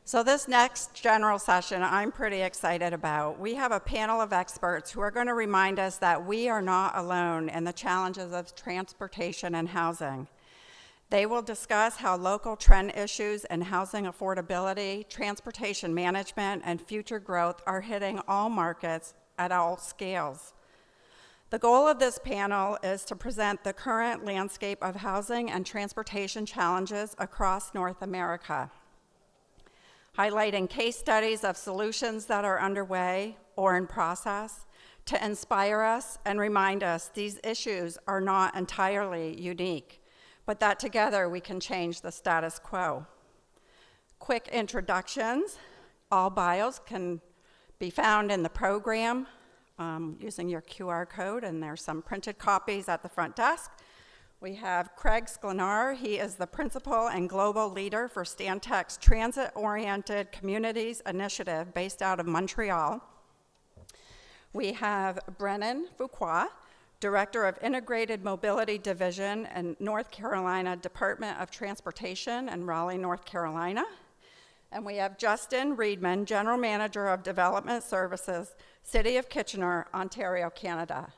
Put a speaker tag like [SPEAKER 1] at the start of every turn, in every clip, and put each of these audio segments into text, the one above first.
[SPEAKER 1] So this next general session I'm pretty excited about. We have a panel of experts who are going to remind us that we are not alone in the challenges of transportation and housing. They will discuss how local trend issues in housing affordability, transportation management, and future growth are hitting all markets at all scales. The goal of this panel is to present the current landscape of housing and transportation challenges across North America, highlighting case studies of solutions that are underway or in process to inspire us and remind us these issues are not entirely unique, but that together we can change the status quo. Quick introductions. All bios can be found in the program using your QR code, and there's some printed copies at the front desk. We have Craig Sklenar. He is the principal and global leader for Stantec's Transit-Oriented Communities Initiative based out of Montreal. We have Brennan Fuqua, Director of Integrated Mobility Division in North Carolina Department of Transportation in Raleigh, North Carolina. And we have Justin Reedman, General Manager of Development Services, City of Kitchener, Ontario, Canada.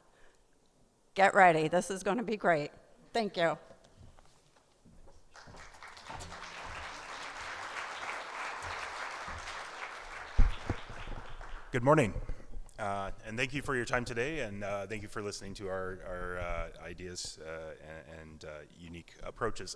[SPEAKER 1] Get ready, this is going to be great. Thank you.
[SPEAKER 2] Good morning, and thank you for your time today, and thank you for listening to our ideas and unique approaches.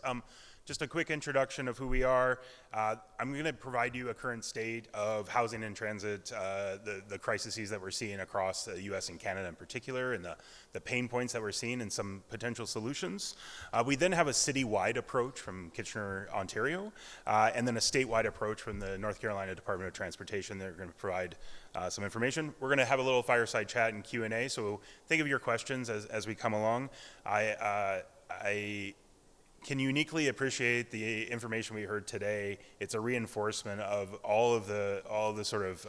[SPEAKER 2] Just a quick introduction of who we are. I'm going to provide you a current state of housing and transit, the crises that we're seeing across the U.S. and Canada in particular, and the pain points that we're seeing and some potential solutions. We then have a citywide approach from Kitchener, Ontario, and then a statewide approach from the North Carolina Department of Transportation. They're going to provide some information. We're going to have a little fireside chat and Q&A, so think of your questions as we come along. I can uniquely appreciate the information we heard today. It's a reinforcement of all of the sort of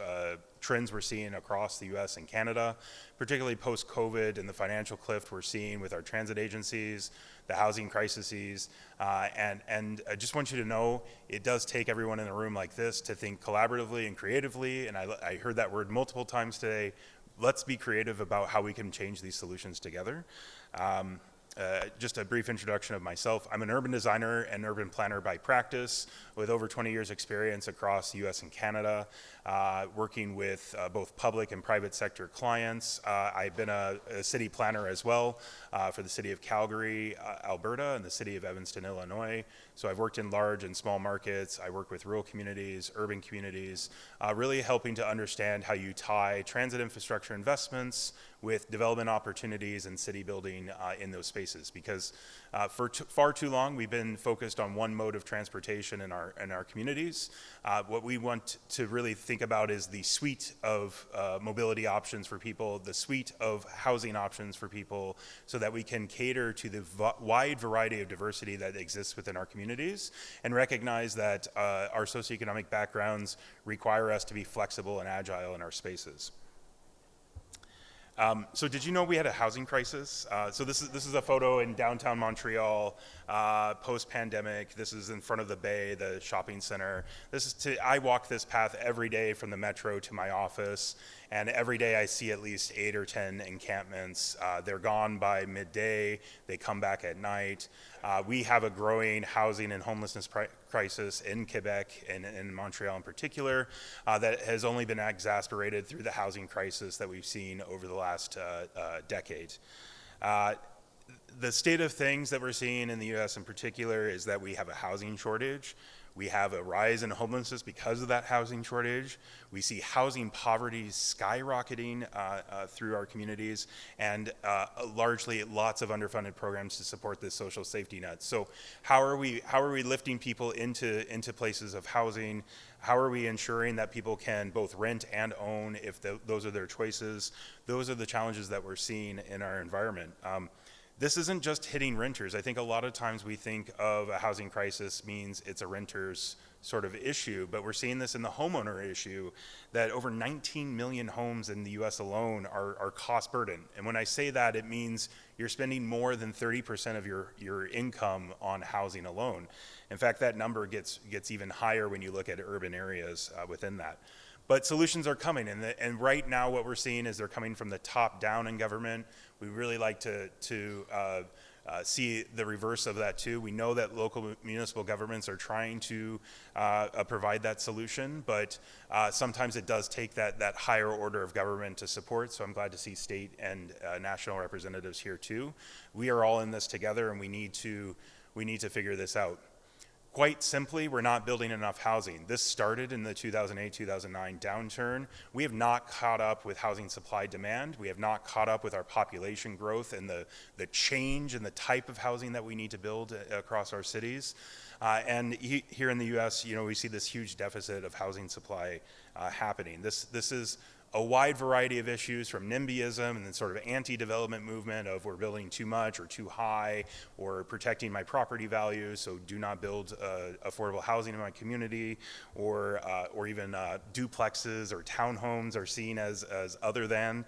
[SPEAKER 2] trends we're seeing across the U.S. and Canada, particularly post-COVID and the financial cliff we're seeing with our transit agencies, the housing crises, and I just want you to know it does take everyone in a room like this to think collaboratively and creatively, and I heard that word multiple times today. Let's be creative about how we can change these solutions together. Just a brief introduction of myself. I'm an urban designer and urban planner by practice with over 20 years experience across the US and Canada, working with both public and private sector clients. I've been a city planner as well for the city of Calgary, Alberta, and the city of Evanston, Illinois. So I've worked in large and small markets. I work with rural communities, urban communities, really helping to understand how you tie transit infrastructure investments with development opportunities and city building in those spaces. Because for far too long, we've been focused on one mode of transportation in our communities. What we want to really think about is the suite of mobility options for people, the suite of housing options for people, so that we can cater to the wide variety of diversity that exists within our communities, and recognize that our socioeconomic backgrounds require us to be flexible and agile in our spaces. So did you know we had a housing crisis? So this is a photo in downtown Montreal, post-pandemic. This is in front of the Bay, the shopping center. I walk this path every day from the metro to my office, and every day I see at least 8 or 10 encampments. They're gone by midday. They come back at night. We have a growing housing and homelessness crisis in Quebec and in Montreal in particular that has only been exacerbated through the housing crisis that we've seen over the last decade. The state of things that we're seeing in the U.S. in particular is that we have a housing shortage. We have a rise in homelessness because of that housing shortage. We see housing poverty skyrocketing through our communities, and largely lots of underfunded programs to support this social safety net. So how are we lifting people into places of housing? How are we ensuring that people can both rent and own if those are their choices? Those are the challenges that we're seeing in our environment. This isn't just hitting renters. I think a lot of times we think of a housing crisis means it's a renter's sort of issue, but we're seeing this in the homeowner issue, that over 19 million homes in the US alone are cost burden. And when I say that, it means you're spending more than 30% of your income on housing alone. In fact, that number gets even higher when you look at urban areas within that. But solutions are coming, and right now what we're seeing is they're coming from the top down in government. We really like to see the reverse of that too. We know that local municipal governments are trying to provide that solution, but sometimes it does take that higher order of government to support. So I'm glad to see state and national representatives here too. We are all in this together, and we need to figure this out. Quite simply, we're not building enough housing. This started in the 2008-2009 downturn. We have not caught up with housing supply demand. We have not caught up with our population growth and the change in the type of housing that we need to build across our cities. And here in the US, we see this huge deficit of housing supply happening. This is a wide variety of issues, from NIMBYism and the sort of anti-development movement of we're building too much or too high, or protecting my property values, so do not build affordable housing in my community, or even duplexes or townhomes are seen as other than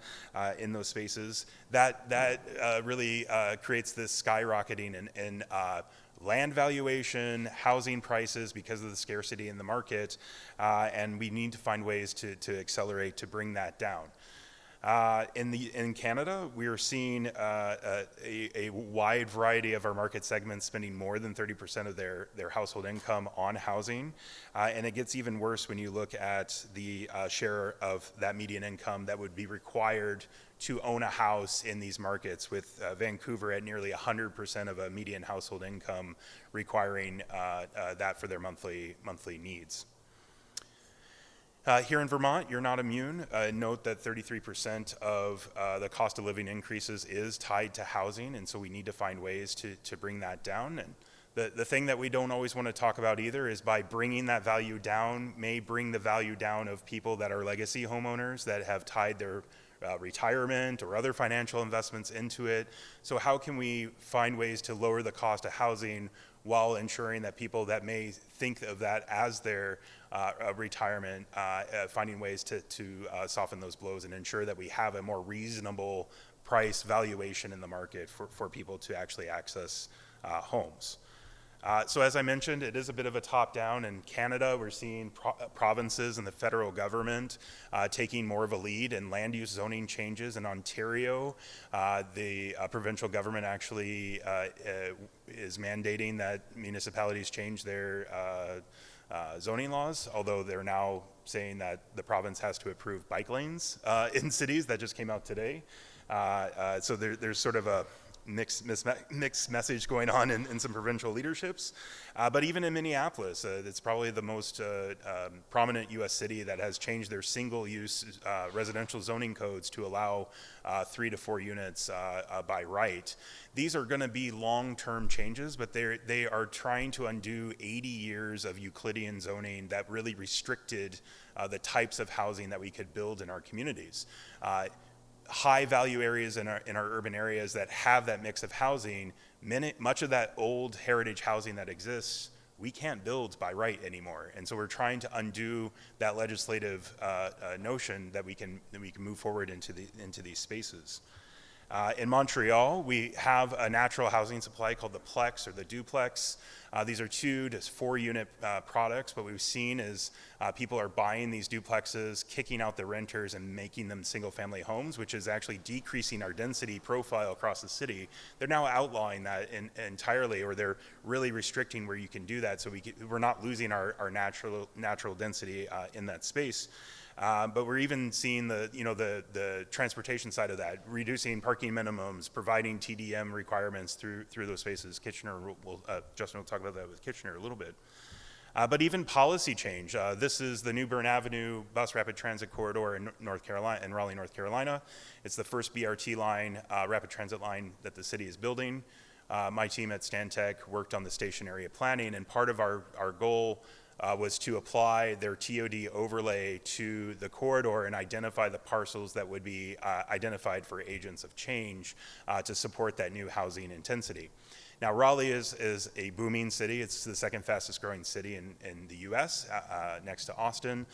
[SPEAKER 2] in those spaces. That really creates this skyrocketing in land valuation, housing prices because of the scarcity in the market, and we need to find ways to accelerate to bring that down. In Canada, we are seeing a wide variety of our market segments spending more than 30% of their household income on housing, and it gets even worse when you look at the share of that median income that would be required to own a house in these markets, with Vancouver at nearly 100% of a median household income requiring that for their monthly needs. Here in Vermont, you're not immune. Note that 33% of the cost of living increases is tied to housing, and so we need to find ways to bring that down. And the thing that we don't always want to talk about either is, by bringing that value down, may bring the value down of people that are legacy homeowners that have tied their retirement or other financial investments into it. So how can we find ways to lower the cost of housing while ensuring that people that may think of that as their retirement, finding ways to soften those blows and ensure that we have a more reasonable price valuation in the market for people to actually access homes. So as I mentioned, it is a bit of a top-down. In Canada, we're seeing provinces and the federal government taking more of a lead in land use zoning changes. In Ontario, the provincial government actually is mandating that municipalities change their zoning laws, although they're now saying that the province has to approve bike lanes in cities. That just came out today. So there's sort of a mixed message going on in some provincial leaderships. But even in Minneapolis, it's probably the most prominent US city that has changed their single-use residential zoning codes to allow 3 to 4 units by right. These are going to be long-term changes, but they are trying to undo 80 years of Euclidean zoning that really restricted the types of housing that we could build in our communities. High value areas in our urban areas that have that mix of housing, much of that old heritage housing that exists, we can't build by right anymore. And so we're trying to undo that legislative notion that we can move forward into these spaces. In Montreal, we have a natural housing supply called the Plex or the Duplex. These are 2 to 4 unit products. What we've seen is people are buying these duplexes, kicking out the renters and making them single family homes, which is actually decreasing our density profile across the city. They're now outlawing that entirely, or they're really restricting where you can do that, so we're not losing our natural density in that space. But we're even seeing the transportation side of that, reducing parking minimums, providing TDM requirements through those spaces. Justin will talk about that with Kitchener a little bit. But even policy change. This is the New Bern Avenue Bus Rapid Transit Corridor in Raleigh, North Carolina. It's the first BRT line, rapid transit line that the city is building. My team at Stantec worked on the station area planning, and part of our goal was to apply their TOD overlay to the corridor and identify the parcels that would be identified for agents of change to support that new housing intensity. Now, Raleigh is a booming city. It's the second fastest growing city in the US, next to Austin.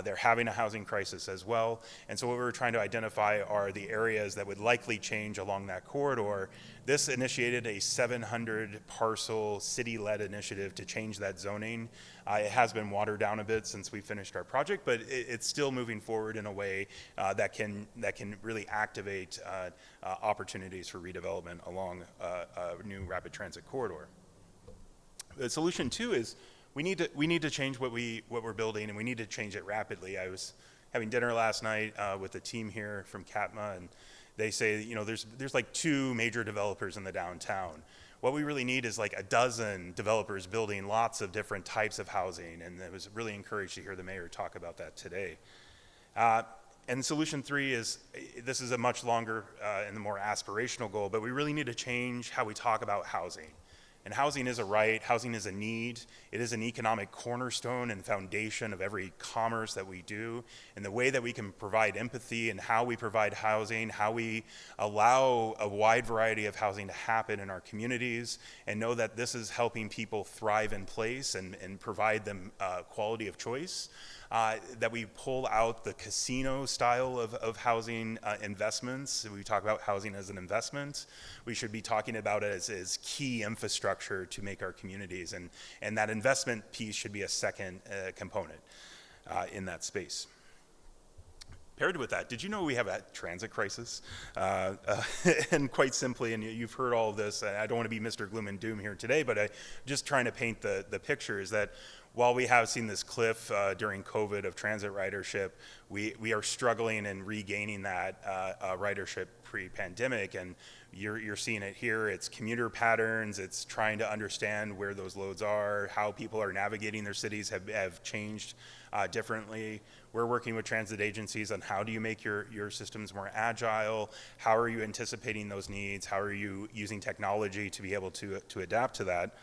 [SPEAKER 2] They're having a housing crisis as well. And so what we were trying to identify are the areas that would likely change along that corridor. This initiated a 700 parcel city-led initiative to change that zoning. It has been watered down a bit since we finished our project, but it's still moving forward in a way that can really activate opportunities for redevelopment along a new rapid transit corridor. The solution two is we need to change what we're building, and we need to change it rapidly. I was having dinner last night with the team here from CATMA, and they say, there's like 2 major developers in the downtown. What we really need is like a dozen developers building lots of different types of housing, and I was really encouraged to hear the mayor talk about that today. And solution 3 is, this is a much longer and more aspirational goal, but we really need to change how we talk about housing. And housing is a right, housing is a need. It is an economic cornerstone and foundation of every commerce that we do. And the way that we can provide empathy and how we provide housing, how we allow a wide variety of housing to happen in our communities, and know that this is helping people thrive in place and provide them quality of choice. That we pull out the casino style of housing investments. We talk about housing as an investment. We should be talking about it as key infrastructure to make our communities, and that investment piece should be a second component in that space. Paired with that, did you know we have a transit crisis? And quite simply, and you've heard all of this, I don't want to be Mr. Gloom and Doom here today, but just trying to paint the picture is that while we have seen this cliff during COVID of transit ridership, we are struggling and regaining that ridership pre-pandemic, and you're seeing it here. It's commuter patterns, it's trying to understand where those loads are, how people are navigating their cities have changed differently. We're working with transit agencies on how do you make your systems more agile, how are you anticipating those needs, how are you using technology to be able to adapt to that.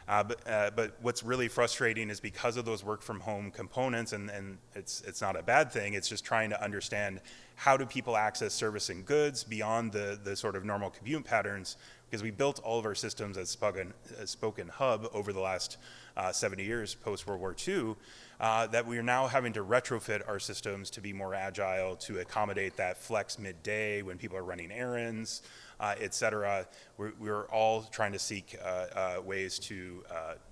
[SPEAKER 2] But what's really frustrating is because of those work from home components, and it's not a bad thing, it's just trying to understand how do people access service and goods beyond the sort of normal commute patterns, because we built all of our systems as Spoke and Hub over the last 70 years post World War II, that we are now having to retrofit our systems to be more agile, to accommodate that flex midday when people are running errands, et cetera. We're all trying to seek ways to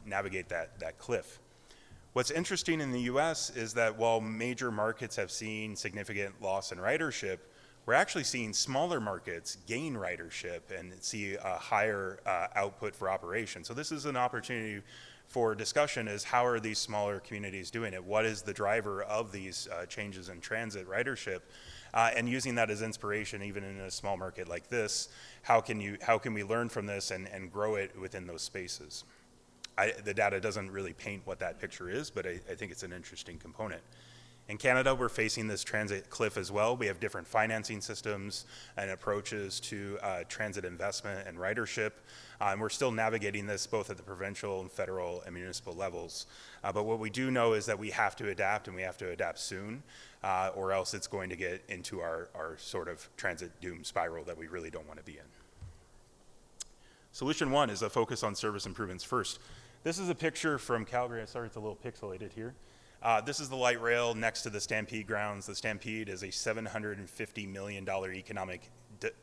[SPEAKER 2] navigate that cliff. What's interesting in the US is that while major markets have seen significant loss in ridership, we're actually seeing smaller markets gain ridership and see a higher output for operation. So this is an opportunity for discussion, is how are these smaller communities doing it? What is the driver of these changes in transit ridership? And using that as inspiration, even in a small market like this, how can we learn from this and grow it within those spaces? The data doesn't really paint what that picture is, but I think it's an interesting component. In Canada, we're facing this transit cliff as well. We have different financing systems and approaches to transit investment and ridership. And we're still navigating this both at the provincial and federal and municipal levels. But what we do know is that we have to adapt, and we have to adapt soon, or else it's going to get into our sort of transit doom spiral that we really don't want to be in. Solution 1 is a focus on service improvements first. This is a picture from Calgary. Sorry, it's a little pixelated here. This is the light rail next to the Stampede grounds. The Stampede is a $750 million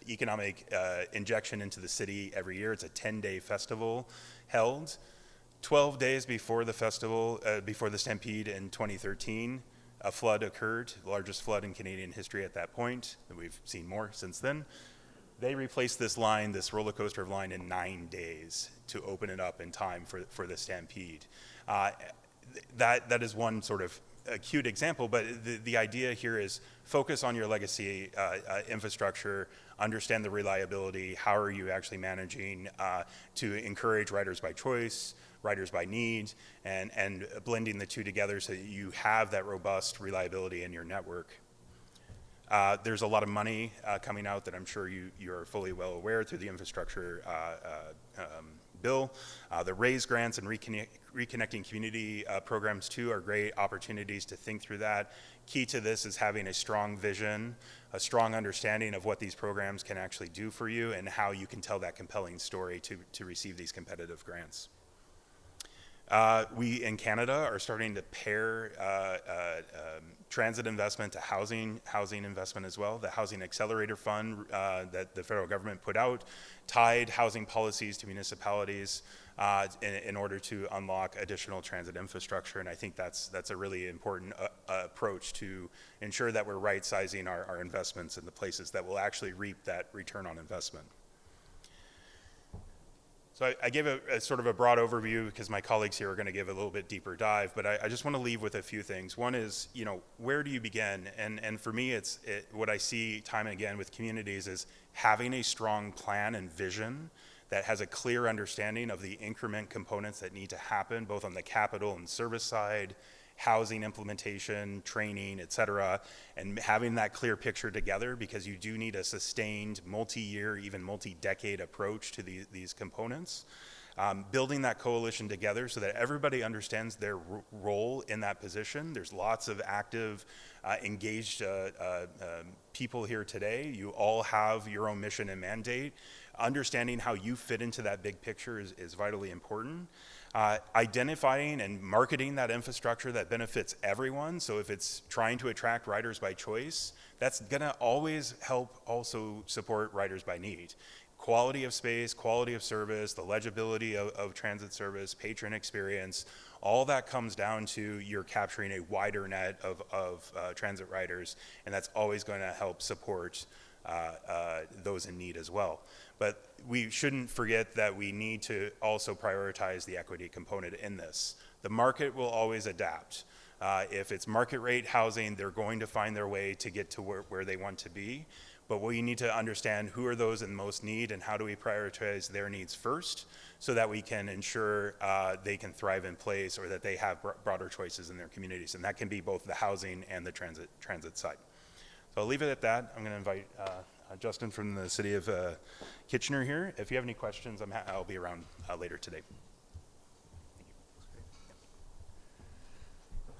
[SPEAKER 2] economic injection into the city every year. It's a 10-day festival held. 12 days before the festival, before the Stampede in 2013, a flood occurred, the largest flood in Canadian history at that point, and we've seen more since then. They replaced this line, this roller coaster of line, in 9 days to open it up in time for the Stampede. That is one sort of acute example, but the idea here is focus on your legacy infrastructure, understand the reliability, how are you actually managing to encourage riders by choice, riders by need, and blending the two together so that you have that robust reliability in your network. There's a lot of money coming out that I'm sure you're fully well aware through the infrastructure bill. The RAISE grants and reconnecting community programs too are great opportunities to think through that. Key to this is having a strong vision, a strong understanding of what these programs can actually do for you and how you can tell that compelling story to receive these competitive grants. We in Canada are starting to pair transit investment to housing investment as well. The Housing Accelerator Fund that the federal government put out tied housing policies to municipalities in order to unlock additional transit infrastructure, and I think that's a really important approach to ensure that we're right-sizing our investments in the places that will actually reap that return on investment. So I gave a sort of a broad overview because my colleagues here are going to give a little bit deeper dive, but I just want to leave with a few things. One is, where do you begin? And for me, what I see time and again with communities is having a strong plan and vision that has a clear understanding of the increment components that need to happen, both on the capital and service side, housing implementation, training, et cetera, and having that clear picture together, because you do need a sustained multi-year, even multi-decade approach to these components. Building that coalition together so that everybody understands their role in that position. There's lots of active, engaged people here today. You all have your own mission and mandate. Understanding how you fit into that big picture is vitally important. Identifying and marketing that infrastructure that benefits everyone. So if it's trying to attract riders by choice, that's gonna always help also support riders by need. Quality of space, quality of service, the legibility of transit service, patron experience, all that comes down to you're capturing a wider net of transit riders, and that's always going to help support those in need as well. But we shouldn't forget that we need to also prioritize the equity component in this. The market will always adapt. If it's market rate housing, they're going to find their way to get to where they want to be. But we need to understand who are those in most need and how do we prioritize their needs first so that we can ensure they can thrive in place or that they have broader choices in their communities. And that can be both the housing and the transit side. So I'll leave it at that. I'm going to invite Justin from the city of Kitchener here. If you have any questions, I'll be around later today.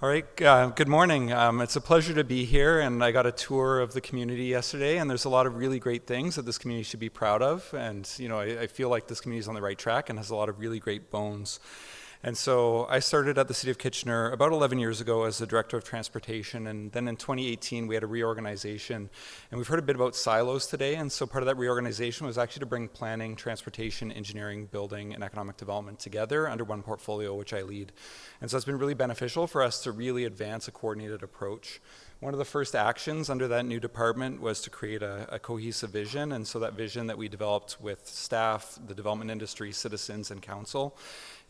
[SPEAKER 3] All right, good morning. It's a pleasure to be here, and I got a tour of the community yesterday, and there's a lot of really great things that this community should be proud of, and I feel like this community is on the right track and has a lot of really great bones. And so I started at the City of Kitchener about 11 years ago as the Director of Transportation, and then in 2018 we had a reorganization. And we've heard a bit about silos today, and so part of that reorganization was actually to bring planning, transportation, engineering, building, and economic development together under one portfolio, which I lead. And so it's been really beneficial for us to really advance a coordinated approach. One of the first actions under that new department was to create a cohesive vision, and so that vision that we developed with staff, the development industry, citizens, and council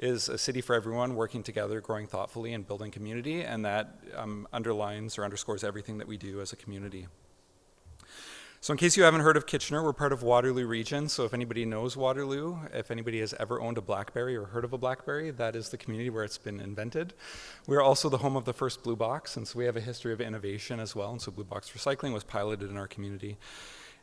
[SPEAKER 3] is a city for everyone working together, growing thoughtfully, and building community, and that underlines or underscores everything that we do as a community. So in case you haven't heard of Kitchener, we're part of Waterloo Region, so if anybody knows Waterloo, if anybody has ever owned a BlackBerry or heard of a BlackBerry, that is the community where it's been invented. We're also the home of the first Blue Box, and so we have a history of innovation as well, and so Blue Box Recycling was piloted in our community.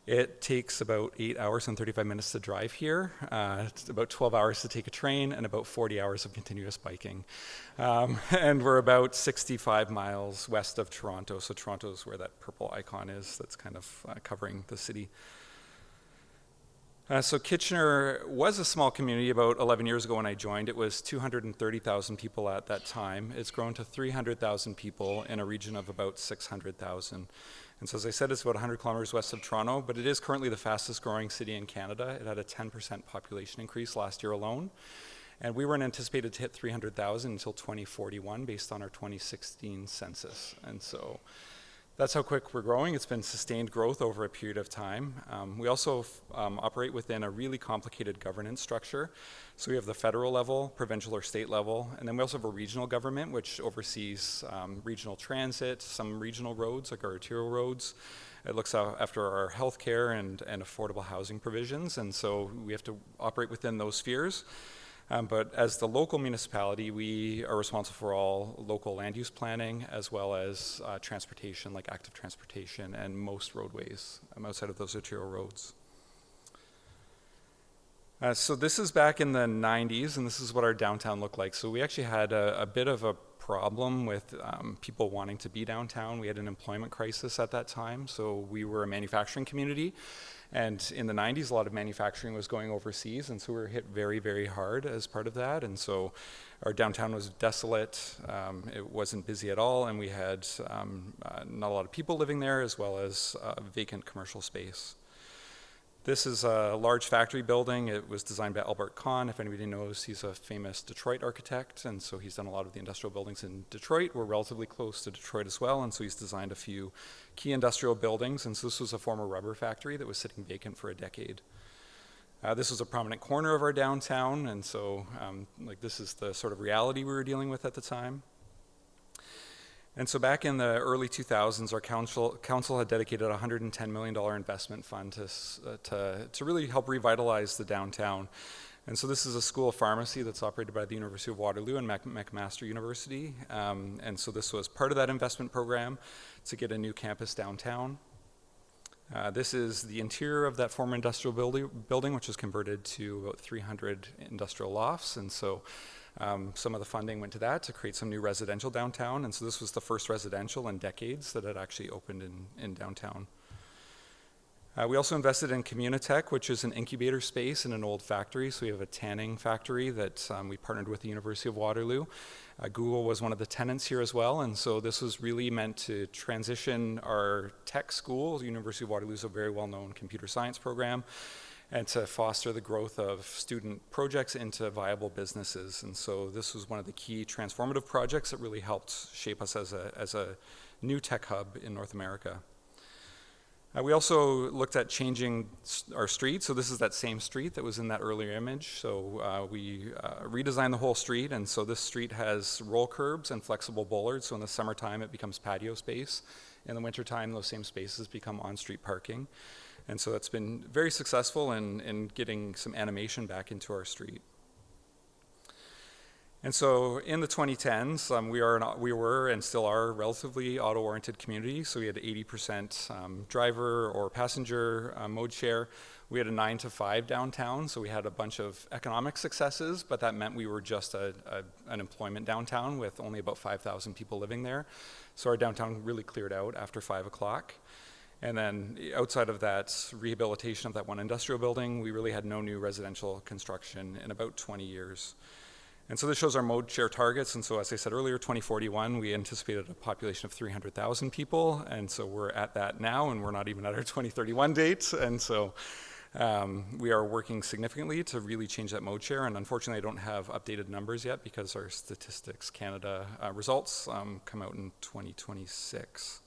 [SPEAKER 3] It takes about 8 hours and 35 minutes to drive here. It's about 12 hours to take a train and about 40 hours of continuous biking. And we're about 65 miles west of Toronto. So Toronto is where that purple icon is that's kind of covering the city. So Kitchener was a small community about 11 years ago when I joined. It was 230,000 people at that time. It's grown to 300,000 people in a region of about 600,000. And so as I said, it's about 100 kilometers west of Toronto, but it is currently the fastest growing city in Canada. It had a 10% population increase last year alone. And we weren't anticipated to hit 300,000 until 2041 based on our 2016 census. And so that's how quick we're growing. It's been sustained growth over a period of time. We also operate within a really complicated governance structure. So we have the federal level, provincial or state level, and then we also have a regional government which oversees regional transit, some regional roads like our arterial roads. It looks after our healthcare and affordable housing provisions, and so we have to operate within those spheres. But as the local municipality, we are responsible for all local land use planning as well as transportation, like active transportation and most roadways outside of those arterial roads. So this is back in the 90s, and this is what our downtown looked like. So we actually had a bit of a problem with people wanting to be downtown. We had an employment crisis at that time, so we were a manufacturing community. And in the 90s, a lot of manufacturing was going overseas, and so we were hit very, very hard as part of that. And so our downtown was desolate, it wasn't busy at all, and we had not a lot of people living there, as well as vacant commercial space. This is a large factory building. It was designed by Albert Kahn. If anybody knows, he's a famous Detroit architect, and so he's done a lot of the industrial buildings in Detroit. We're relatively close to Detroit as well, and so he's designed a few key industrial buildings, and so this was a former rubber factory that was sitting vacant for a decade. This was a prominent corner of our downtown, and so this is the sort of reality we were dealing with at the time. And so back in the early 2000s, our council had dedicated a $110 million investment fund to really help revitalize the downtown. And so this is a school of pharmacy that's operated by the University of Waterloo and McMaster University. And so this was part of that investment program to get a new campus downtown. This is the interior of that former industrial building, which was converted to about 300 industrial lofts. And so some of the funding went to that to create some new residential downtown, and so this was the first residential in decades that had actually opened in downtown. We also invested in Communitech, which is an incubator space in an old factory. So we have a tanning factory that we partnered with the University of Waterloo. Google was one of the tenants here as well, and so this was really meant to transition our tech school. The University of Waterloo is a very well-known computer science program, and to foster the growth of student projects into viable businesses. And so this was one of the key transformative projects that really helped shape us as a new tech hub in North America. We also looked at changing our street. So this is that same street that was in that earlier image. So we redesigned the whole street, and so this street has roll curbs and flexible bollards. So in the summertime, it becomes patio space. In the wintertime, those same spaces become on-street parking. And so it's been very successful in getting some animation back into our street. And so in the 2010s, we were and still are a relatively auto-oriented community. So we had 80% driver or passenger mode share. We had a 9 to 5 downtown, so we had a bunch of economic successes, but that meant we were just an employment downtown with only about 5,000 people living there. So our downtown really cleared out after 5 o'clock. And then outside of that rehabilitation of that one industrial building, we really had no new residential construction in about 20 years. And so this shows our mode share targets. And so as I said earlier, 2041, we anticipated a population of 300,000 people. And so we're at that now, and we're not even at our 2031 date. And so we are working significantly to really change that mode share. And unfortunately, I don't have updated numbers yet because our Statistics Canada results come out in 2026.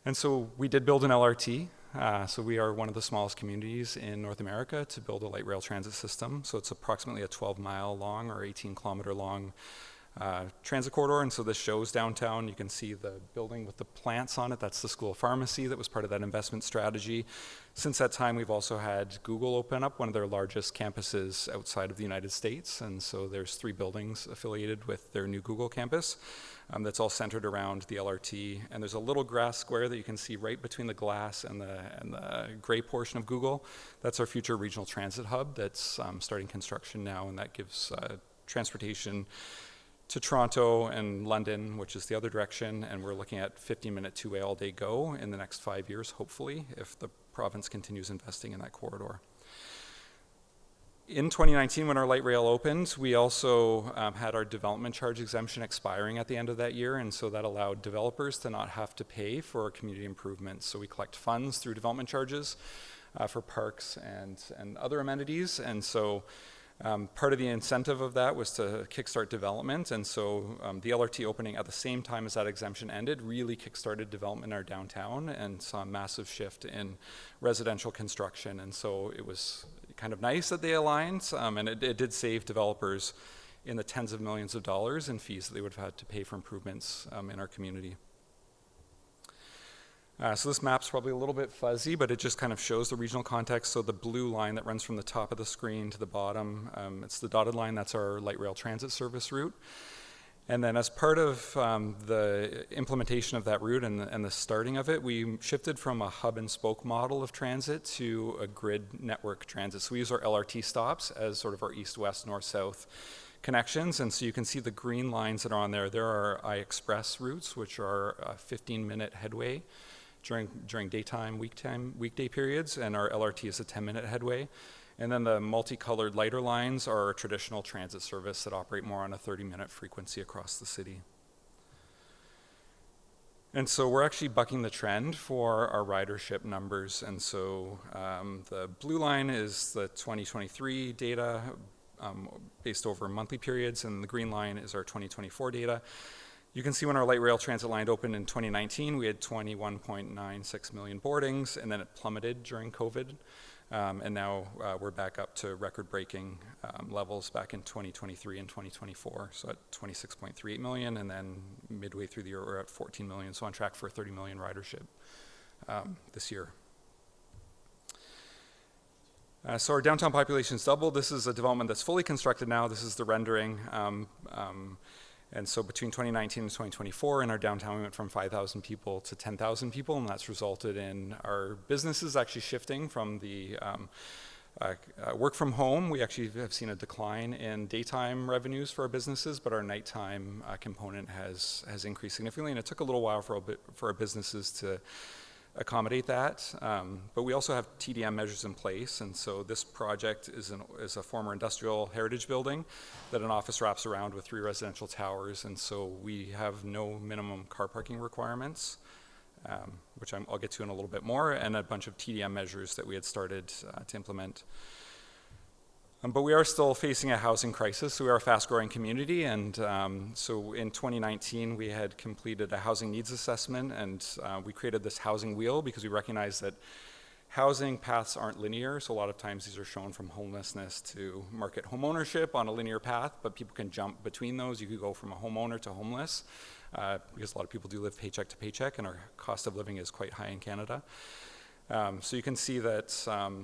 [SPEAKER 3] And so we did build an LRT. So we are one of the smallest communities in North America to build a light rail transit system. So it's approximately a 12-mile long or 18-kilometer long transit corridor. And so this shows downtown. You can see the building with the plants on it. That's the School of Pharmacy that was part of that investment strategy. Since that time, we've also had Google open up one of their largest campuses outside of the United States. And so there's 3 buildings affiliated with their new Google campus. That's all centered around the LRT. And there's a little grass square that you can see right between the glass and the gray portion of Google. That's our future regional transit hub that's starting construction now, and that gives transportation to Toronto and London, which is the other direction, and we're looking at 15-minute two-way all-day go in the next 5 years, hopefully, if the province continues investing in that corridor. In 2019, when our light rail opened, we also had our development charge exemption expiring at the end of that year, and so that allowed developers to not have to pay for community improvements. So we collect funds through development charges for parks and other amenities, and so part of the incentive of that was to kickstart development, and so the LRT opening at the same time as that exemption ended really kickstarted development in our downtown and saw a massive shift in residential construction, and so it was kind of nice that they aligned, and it did save developers in the tens of millions of dollars in fees that they would have had to pay for improvements in our community. So this map's probably a little bit fuzzy, but it just kind of shows the regional context. So the blue line that runs from the top of the screen to the bottom, it's the dotted line, that's our light rail transit service route. And then as part of the implementation of that route and the starting of it, we shifted from a hub and spoke model of transit to a grid network transit. So we use our LRT stops as sort of our east-west, north-south connections. And so you can see the green lines that are on there. There are iExpress routes, which are a 15-minute headway during daytime, weekday periods, and our LRT is a 10-minute headway. And then the multicolored lighter lines are a traditional transit service that operate more on a 30-minute frequency across the city. And so we're actually bucking the trend for our ridership numbers. And so the blue line is the 2023 data based over monthly periods, and the green line is our 2024 data. You can see when our light rail transit line opened in 2019, we had 21.96 million boardings, and then it plummeted during COVID. And now we're back up to record-breaking levels back in 2023 and 2024. So at 26.38 million, and then midway through the year we're at 14 million. So on track for 30 million ridership this year. So our downtown population's doubled. This is a development that's fully constructed now. This is the rendering. And so between 2019 and 2024 in our downtown, we went from 5,000 people to 10,000 people, and that's resulted in our businesses actually shifting from the work from home. We actually have seen a decline in daytime revenues for our businesses, but our nighttime component has increased significantly, and it took a little while for our businesses to accommodate that. But we also have TDM measures in place, and so this project is a former industrial heritage building that an office wraps around with 3 residential towers, and so we have no minimum car parking requirements, which I'll get to in a little bit more, and a bunch of TDM measures that we had started to implement. But we are still facing a housing crisis, so we are a fast-growing community, and so in 2019 we had completed a housing needs assessment, and we created this housing wheel because we recognize that housing paths aren't linear, so a lot of times these are shown from homelessness to market homeownership on a linear path, but people can jump between those. You could go from a homeowner to homeless, because a lot of people do live paycheck to paycheck, and our cost of living is quite high in Canada. So you can see that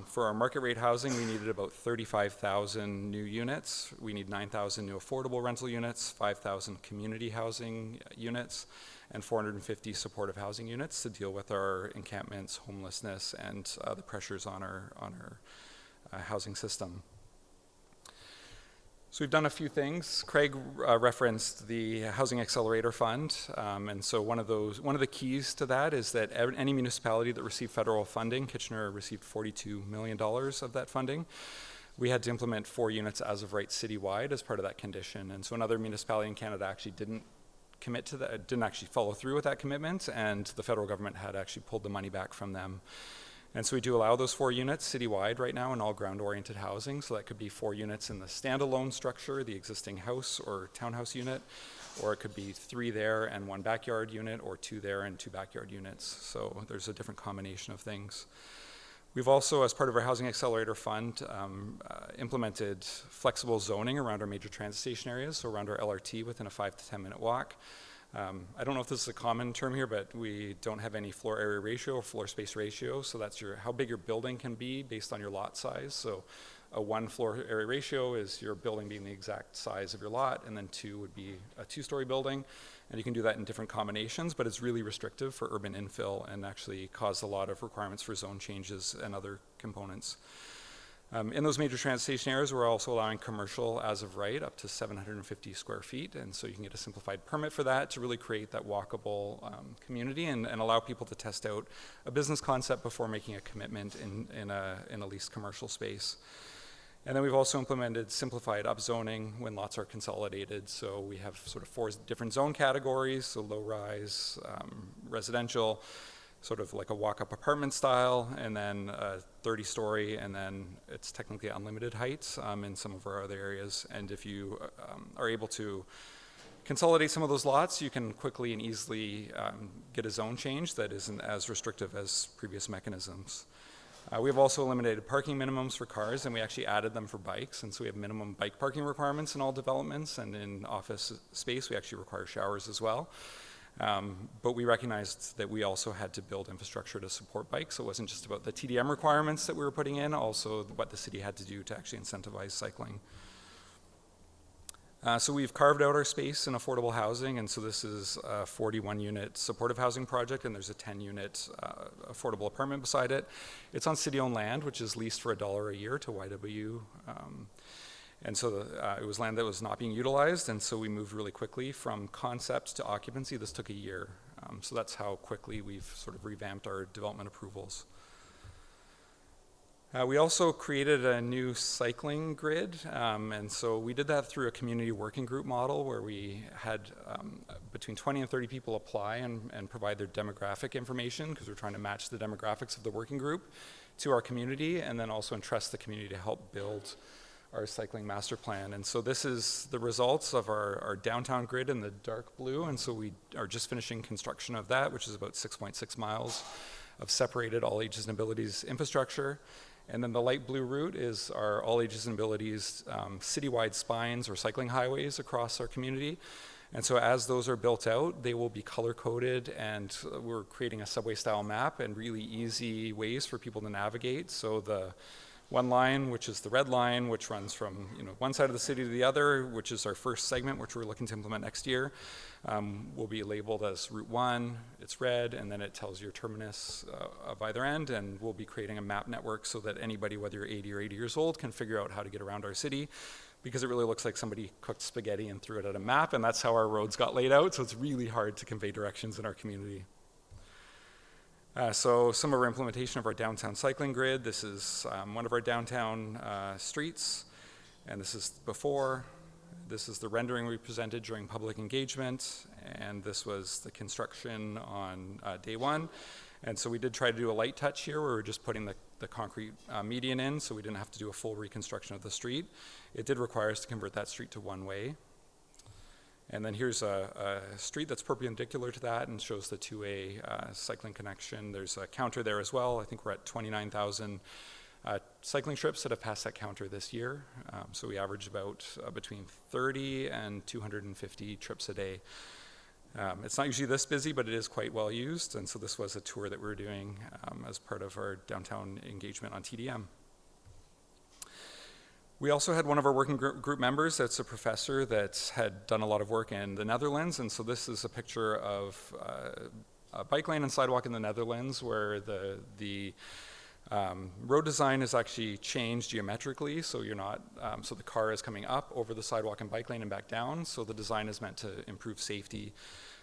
[SPEAKER 3] for our market rate housing, we needed about 35,000 new units. We need 9,000 new affordable rental units, 5,000 community housing units, and 450 supportive housing units to deal with our encampments, homelessness, and the pressures on our housing system. So we've done a few things. Craig referenced the Housing Accelerator Fund, and so one of the keys to that is that any municipality that received federal funding, Kitchener received $42 million of that funding. We had to implement 4 units as of right citywide as part of that condition, and so another municipality in Canada actually didn't commit to that, didn't actually follow through with that commitment, and the federal government had actually pulled the money back from them. And so we do allow those 4 units citywide right now in all ground-oriented housing. So that could be 4 units in the standalone structure, the existing house or townhouse unit, or it could be 3 there and 1 backyard unit, or 2 there and 2 backyard units. So there's a different combination of things. We've also, as part of our Housing Accelerator Fund, implemented flexible zoning around our major transit station areas, so around our LRT within a 5 to 10 minute walk. I don't know if this is a common term here, but we don't have any floor area ratio or floor space ratio, so that's how big your building can be based on your lot size. So a 1 floor area ratio is your building being the exact size of your lot, and then 2 would be a 2-story building, and you can do that in different combinations, but it's really restrictive for urban infill and actually caused a lot of requirements for zone changes and other components. In those major transit station areas, we're also allowing commercial as of right up to 750 square feet, and so you can get a simplified permit for that to really create that walkable community and allow people to test out a business concept before making a commitment in a leased commercial space. And then we've also implemented simplified upzoning when lots are consolidated, so we have sort of 4 different zone categories, so low-rise, residential, sort of like a walk-up apartment style, and then a 30-story, and then it's technically unlimited heights in some of our other areas. And if you are able to consolidate some of those lots, you can quickly and easily get a zone change that isn't as restrictive as previous mechanisms. We have also eliminated parking minimums for cars, and we actually added them for bikes, and so we have minimum bike parking requirements in all developments, and in office space we actually require showers as well. But we recognized that we also had to build infrastructure to support bikes, so it wasn't just about the TDM requirements that we were putting in, also what the city had to do to actually incentivize cycling. So we've carved out our space in affordable housing, and so this is a 41-unit supportive housing project, and there's a 10-unit affordable apartment beside it. It's on city-owned land, which is leased for $1 a year to YW. And so it was land that was not being utilized, and so we moved really quickly from concept to occupancy. This took a year. So that's how quickly we've sort of revamped our development approvals. We also created a new cycling grid, and so we did that through a community working group model where we had between 20 and 30 people apply and provide their demographic information, because we're trying to match the demographics of the working group to our community, and then also entrust the community to help build our cycling master plan. And so this is the results of our downtown grid in the dark blue, and so we are just finishing construction of that, which is about 6.6 miles of separated all ages and abilities infrastructure. And then the light blue route is our all ages and abilities citywide spines or cycling highways across our community. And so as those are built out, they will be color coded, and we're creating a subway style map and really easy ways for people to navigate. So the one line, which is the red line, which runs from one side of the city to the other, which is our first segment, which we're looking to implement next year, will be labeled as Route 1. It's red, and then it tells your terminus of either end, and we'll be creating a map network so that anybody, whether you're 80 or 80 years old, can figure out how to get around our city, because it really looks like somebody cooked spaghetti and threw it at a map, and that's how our roads got laid out, so it's really hard to convey directions in our community. So some of our implementation of our downtown cycling grid. This is one of our downtown streets, and this is before. This is the rendering we presented during public engagement, and this was the construction on day one. And so we did try to do a light touch here where we're just putting the concrete median in, so we didn't have to do a full reconstruction of the street. It did require us to convert that street to one-way. And then here's a street that's perpendicular to that and shows the two-way cycling connection. There's a counter there as well. I think we're at 29,000 cycling trips that have passed that counter this year. So we average about between 30 and 250 trips a day. It's not usually this busy, but it is quite well used. And so this was a tour that we were doing as part of our downtown engagement on TDM. We also had one of our working group members that's a professor that had done a lot of work in the Netherlands, and so this is a picture of a bike lane and sidewalk in the Netherlands where the road design is actually changed geometrically, so you're not, so the car is coming up over the sidewalk and bike lane and back down, so the design is meant to improve safety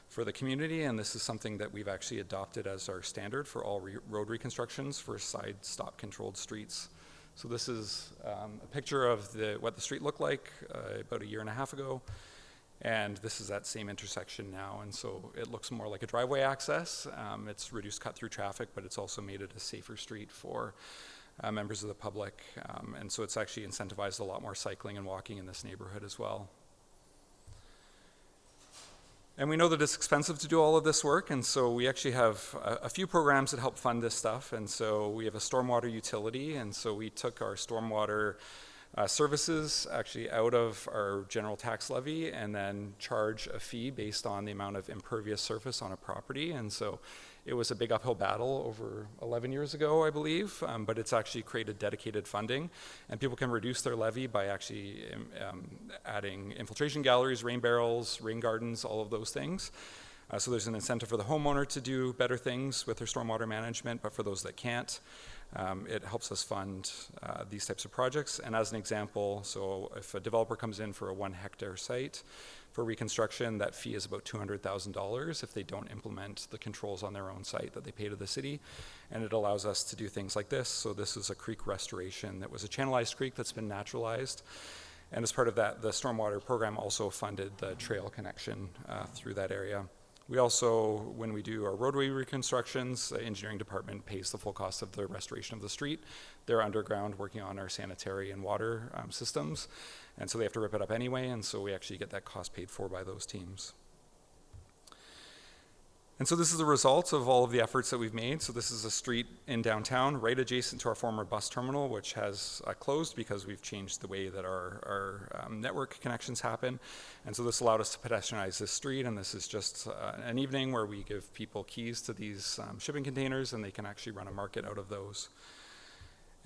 [SPEAKER 3] for the community, and this is something that we've actually adopted as our standard for all road reconstructions for side stop controlled streets. So this is a picture of what the street looked like about 1.5 years ago, and this is that same intersection now, and so it looks more like a driveway access. It's reduced cut-through traffic, but it's also made it a safer street for members of the public, and so it's actually incentivized a lot more cycling and walking in this neighborhood as well. And we know that it's expensive to do all of this work, and so we actually have a few programs that help fund this stuff. And so we have a stormwater utility, and so we took our stormwater services actually out of our general tax levy and then charge a fee based on the amount of impervious surface on a property. And so it was a big uphill battle over 11 years ago, I believe, but it's actually created dedicated funding, and people can reduce their levy by actually adding infiltration galleries, rain barrels, rain gardens, all of those things. So there's an incentive for the homeowner to do better things with their stormwater management, but for those that can't, it helps us fund these types of projects. And as an example, so if a developer comes in for a 1 hectare site for reconstruction, that fee is about $200,000 if they don't implement the controls on their own site that they pay to the city. And it allows us to do things like this. So this is a creek restoration that was a channelized creek that's been naturalized. And as part of that, the stormwater program also funded the trail connection through that area. We also, when we do our roadway reconstructions, the engineering department pays the full cost of the restoration of the street. They're underground working on our sanitary and water systems, and so they have to rip it up anyway, and so we actually get that cost paid for by those teams. And so this is the result of all of the efforts that we've made. So this is a street in downtown, right adjacent to our former bus terminal, which has closed because we've changed the way that our network connections happen. And so this allowed us to pedestrianize this street, and this is just an evening where we give people keys to these shipping containers, and they can actually run a market out of those.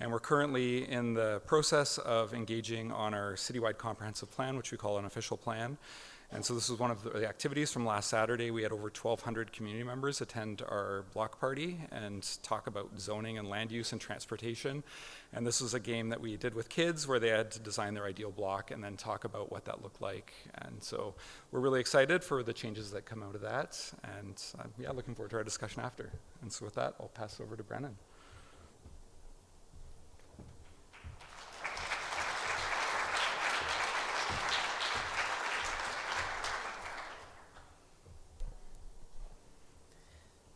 [SPEAKER 3] And we're currently in the process of engaging on our citywide comprehensive plan, which we call an official plan. And so this was one of the activities from last Saturday. We had over 1,200 community members attend our block party and talk about zoning and land use and transportation. And this was a game that we did with kids where they had to design their ideal block and then talk about what that looked like. And so we're really excited for the changes that come out of that. And yeah, looking forward to our discussion after. And so with that, I'll pass it over to Brennan.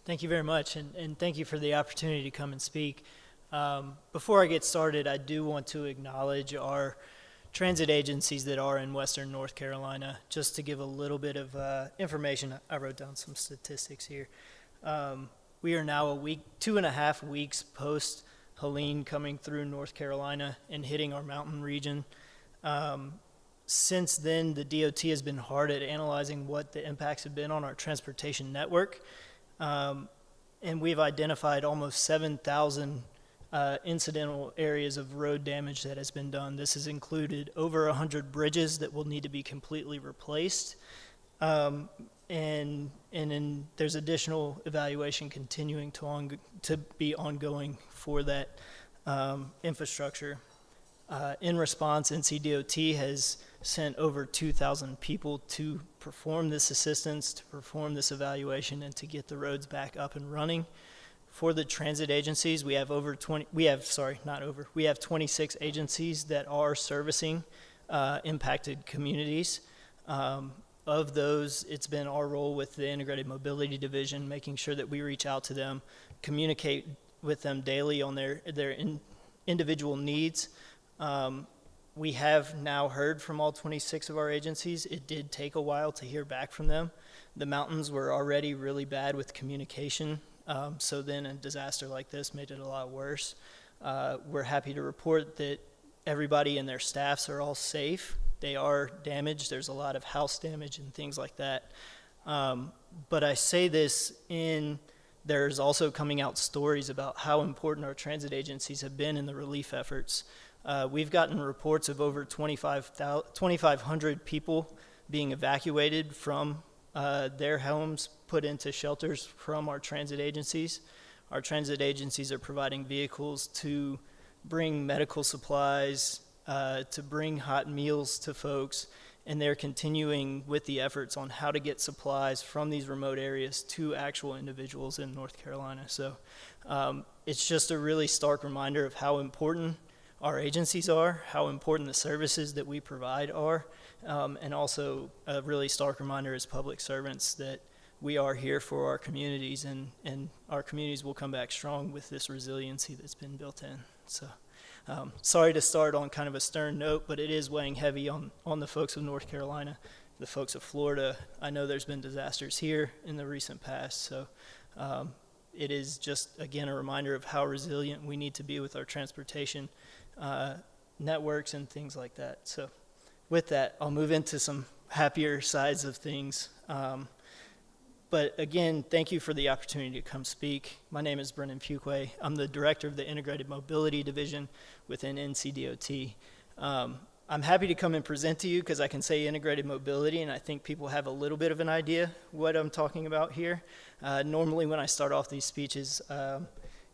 [SPEAKER 4] Thank you very much, and thank you for the opportunity to come and speak. Before I get started, I do want to acknowledge our transit agencies that are in Western North Carolina. Just to give a little bit of information, I wrote down some statistics here. We are now 2.5 weeks post Helene coming through North Carolina and hitting our mountain region. Since then, the DOT has been hard at analyzing what the impacts have been on our transportation network. And we've identified almost 7,000 incidental areas of road damage that has been done. This has included over 100 bridges that will need to be completely replaced. And then there's additional evaluation continuing to be ongoing for that infrastructure. In response, NCDOT has sent over 2,000 people to perform this assistance, to perform this evaluation, and to get the roads back up and running. For the transit agencies, we have 26 agencies that are servicing impacted communities. Of those, it's been our role with the Integrated Mobility Division, making sure that we reach out to them, communicate with them daily on their individual needs. We have now heard from all 26 of our agencies. It did take a while to hear back from them. The mountains were already really bad with communication, so then a disaster like this made it a lot worse. We're happy to report that everybody and their staffs are all safe. They are damaged. There's a lot of house damage and things like that. But I say this there's also coming out stories about how important our transit agencies have been in the relief efforts. We've gotten reports of over 2,500 people being evacuated from their homes, put into shelters from our transit agencies. Our transit agencies are providing vehicles to bring medical supplies, to bring hot meals to folks, and they're continuing with the efforts on how to get supplies from these remote areas to actual individuals in North Carolina. So it's just a really stark reminder of how important our agencies are, how important the services that we provide are, and also a really stark reminder as public servants that we are here for our communities, and our communities will come back strong with this resiliency that's been built in. So sorry to start on kind of a stern note, but it is weighing heavy on the folks of North Carolina, the folks of Florida. I know there's been disasters here in the recent past, so it is just, again, a reminder of how resilient we need to be with our transportation networks and things like that. So with that, I'll move into some happier sides of things. But again, thank you for the opportunity to come speak. My name is Brennan Fuquay. I'm the director of the Integrated Mobility Division within NCDOT. I'm happy to come and present to you because I can say integrated mobility, and I think people have a little bit of an idea what I'm talking about here. Normally when I start off these speeches,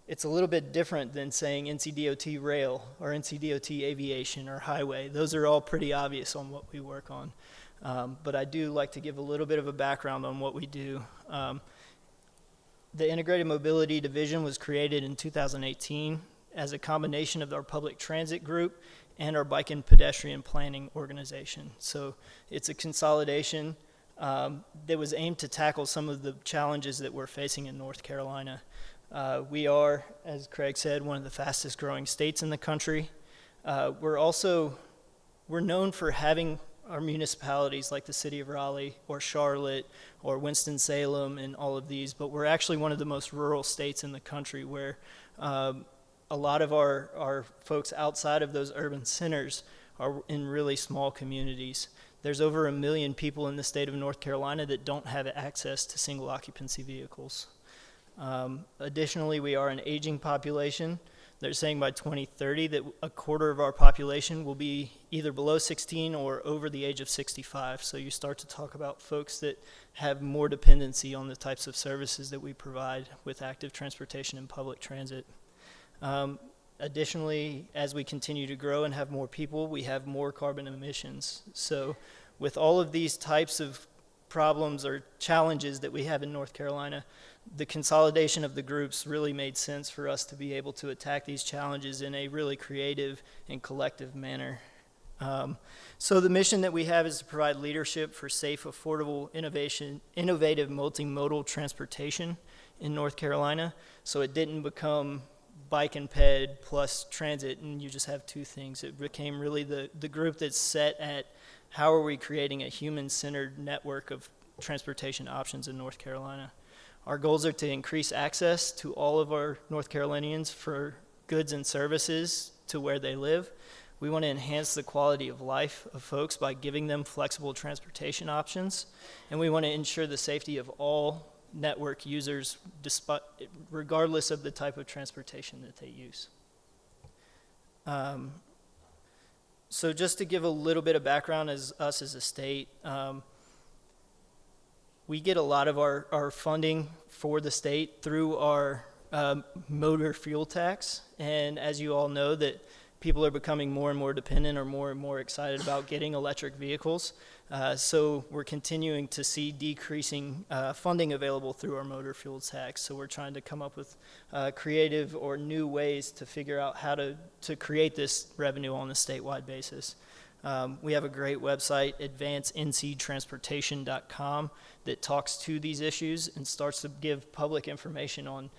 [SPEAKER 4] it's a little bit different than saying NCDOT rail or NCDOT aviation or highway. Those are all pretty obvious on what we work on. But I do like to give a little bit of a background on what we do. The Integrated Mobility Division was created in 2018 as a combination of our public transit group and our bike and pedestrian planning organization. So it's a consolidation that was aimed to tackle some of the challenges that we're facing in North Carolina. We are, as Craig said, one of the fastest growing states in the country. We're known for having our municipalities like the city of Raleigh or Charlotte or Winston-Salem and all of these, but we're actually one of the most rural states in the country where a lot of our folks outside of those urban centers are in really small communities. There's over 1 million people in the state of North Carolina that don't have access to single occupancy vehicles. Additionally, we are an aging population. They're saying by 2030 that a quarter of our population will be either below 16 or over the age of 65. So you start to talk about folks that have more dependency on the types of services that we provide with active transportation and public transit. Additionally, as we continue to grow and have more people, we have more carbon emissions. So with all of these types of problems or challenges that we have in North Carolina, the consolidation of the groups really made sense for us to be able to attack these challenges in a really creative and collective manner. So the mission that we have is to provide leadership for safe, affordable, innovative multimodal transportation in North Carolina. So it didn't become bike and ped plus transit and you just have two things. It became really the group that's set at how are we creating a human-centered network of transportation options in North Carolina. Our goals are to increase access to all of our North Carolinians for goods and services to where they live. We want to enhance the quality of life of folks by giving them flexible transportation options, and we want to ensure the safety of all network users regardless of the type of transportation that they use. So just to give a little bit of background as us as a state, we get a lot of our funding for the state through our motor fuel tax, and as you all know that people are becoming more and more dependent or more and more excited about getting electric vehicles. So we're continuing to see decreasing funding available through our motor fuel tax. So we're trying to come up with creative or new ways to figure out how to create this revenue on a statewide basis. We have a great website, advancenctransportation.com, that talks to these issues and starts to give public information on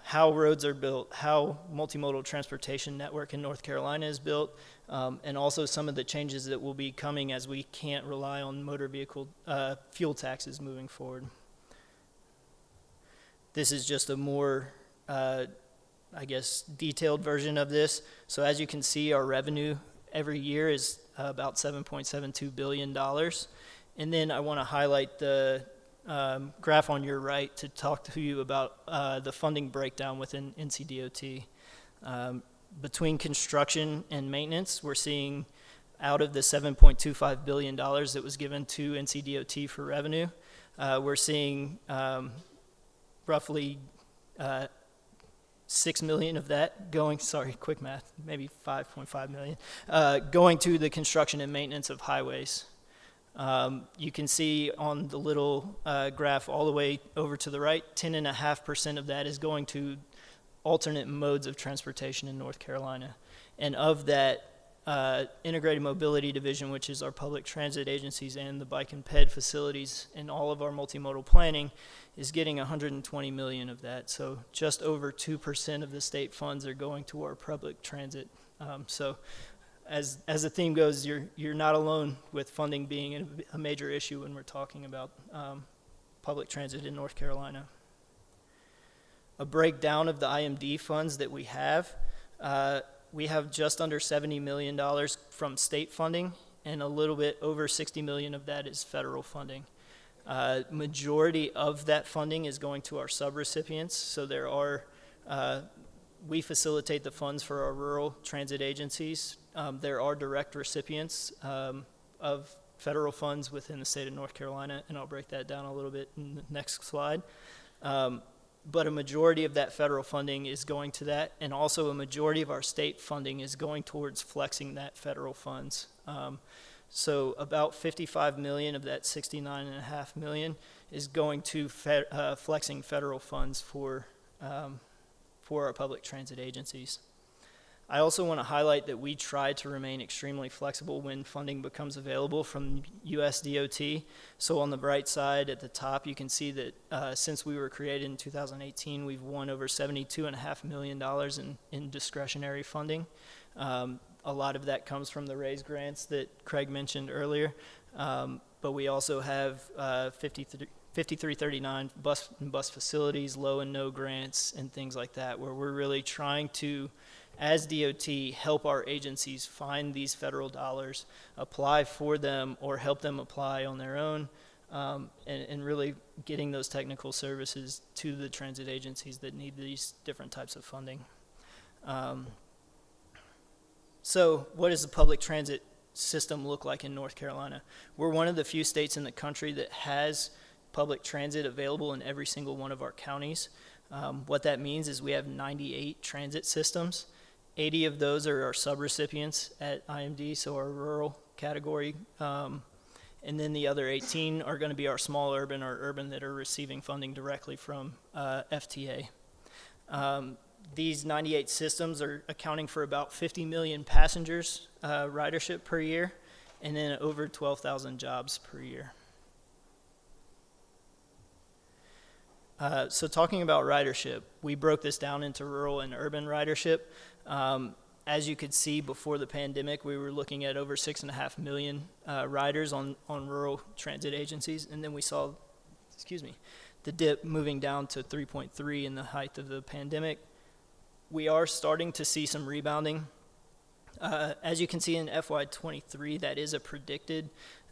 [SPEAKER 4] how roads are built, how multimodal transportation network in North Carolina is built, and also some of the changes that will be coming as we can't rely on motor vehicle fuel taxes moving forward. This is just a more, detailed version of this. So as you can see, our revenue every year is about $7.72 billion. And then I want to highlight the graph on your right to talk to you about the funding breakdown within NCDOT. Between construction and maintenance, we're seeing out of the $7.25 billion that was given to NCDOT for revenue, we're seeing roughly 6 million of that going, sorry, quick math, maybe 5.5 million, going to the construction and maintenance of highways. You can see on the little graph all the way over to the right, 10.5% of that is going to alternate modes of transportation in North Carolina. And of that, Integrated Mobility Division, which is our public transit agencies and the bike and ped facilities and all of our multimodal planning, is getting 120 million of that. So just over 2% of the state funds are going to our public transit. So as the theme goes, you're not alone with funding being a major issue when we're talking about public transit in North Carolina. A breakdown of the IMD funds that we have just under $70 million from state funding, and a little bit over 60 million of that is federal funding. Majority of that funding is going to our subrecipients, so there are we facilitate the funds for our rural transit agencies. There are direct recipients of federal funds within the state of North Carolina, and I'll break that down a little bit in the next slide. But a majority of that federal funding is going to that, and also a majority of our state funding is going towards flexing that federal funds. So about 55 million of that 69.5 million is going to flexing federal funds for our public transit agencies. I also want to highlight that we try to remain extremely flexible when funding becomes available from USDOT. So on the right side at the top, you can see that since we were created in 2018, we've won over $72.5 million in discretionary funding. A lot of that comes from the RAISE grants that Craig mentioned earlier, but we also have 5339 bus facilities, low and no grants, and things like that, where we're really trying to, as DOT, help our agencies find these federal dollars, apply for them, or help them apply on their own, and really getting those technical services to the transit agencies that need these different types of funding. So what does the public transit system look like in North Carolina? We're one of the few states in the country that has public transit available in every single one of our counties. What that means is we have 98 transit systems. 80 of those are our subrecipients at IMD, so our rural category. And then the other 18 are going to be our small urban or urban that are receiving funding directly from FTA. These 98 systems are accounting for about 50 million passengers ridership per year, and then over 12,000 jobs per year. So talking about ridership, we broke this down into rural and urban ridership. As you could see before the pandemic, we were looking at over 6.5 million riders on rural transit agencies, and then we saw, the dip moving down to 3.3 in the height of the pandemic. We are starting to see some rebounding. As you can see in FY23, that is a predicted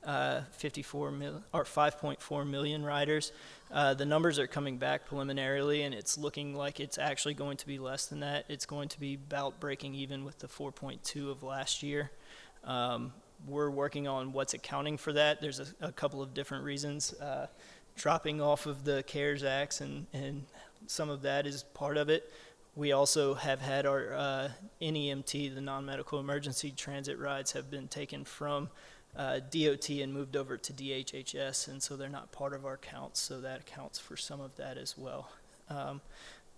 [SPEAKER 4] 5.4 million riders. The numbers are coming back preliminarily, and it's looking like it's actually going to be less than that. It's going to be about breaking even with the 4.2 of last year. We're working on what's accounting for that. There's a couple of different reasons. Dropping off of the CARES Acts, and some of that is part of it. We also have had our NEMT, the non-medical emergency transit rides, have been taken from DOT and moved over to DHHS, and so they're not part of our counts, so that accounts for some of that as well.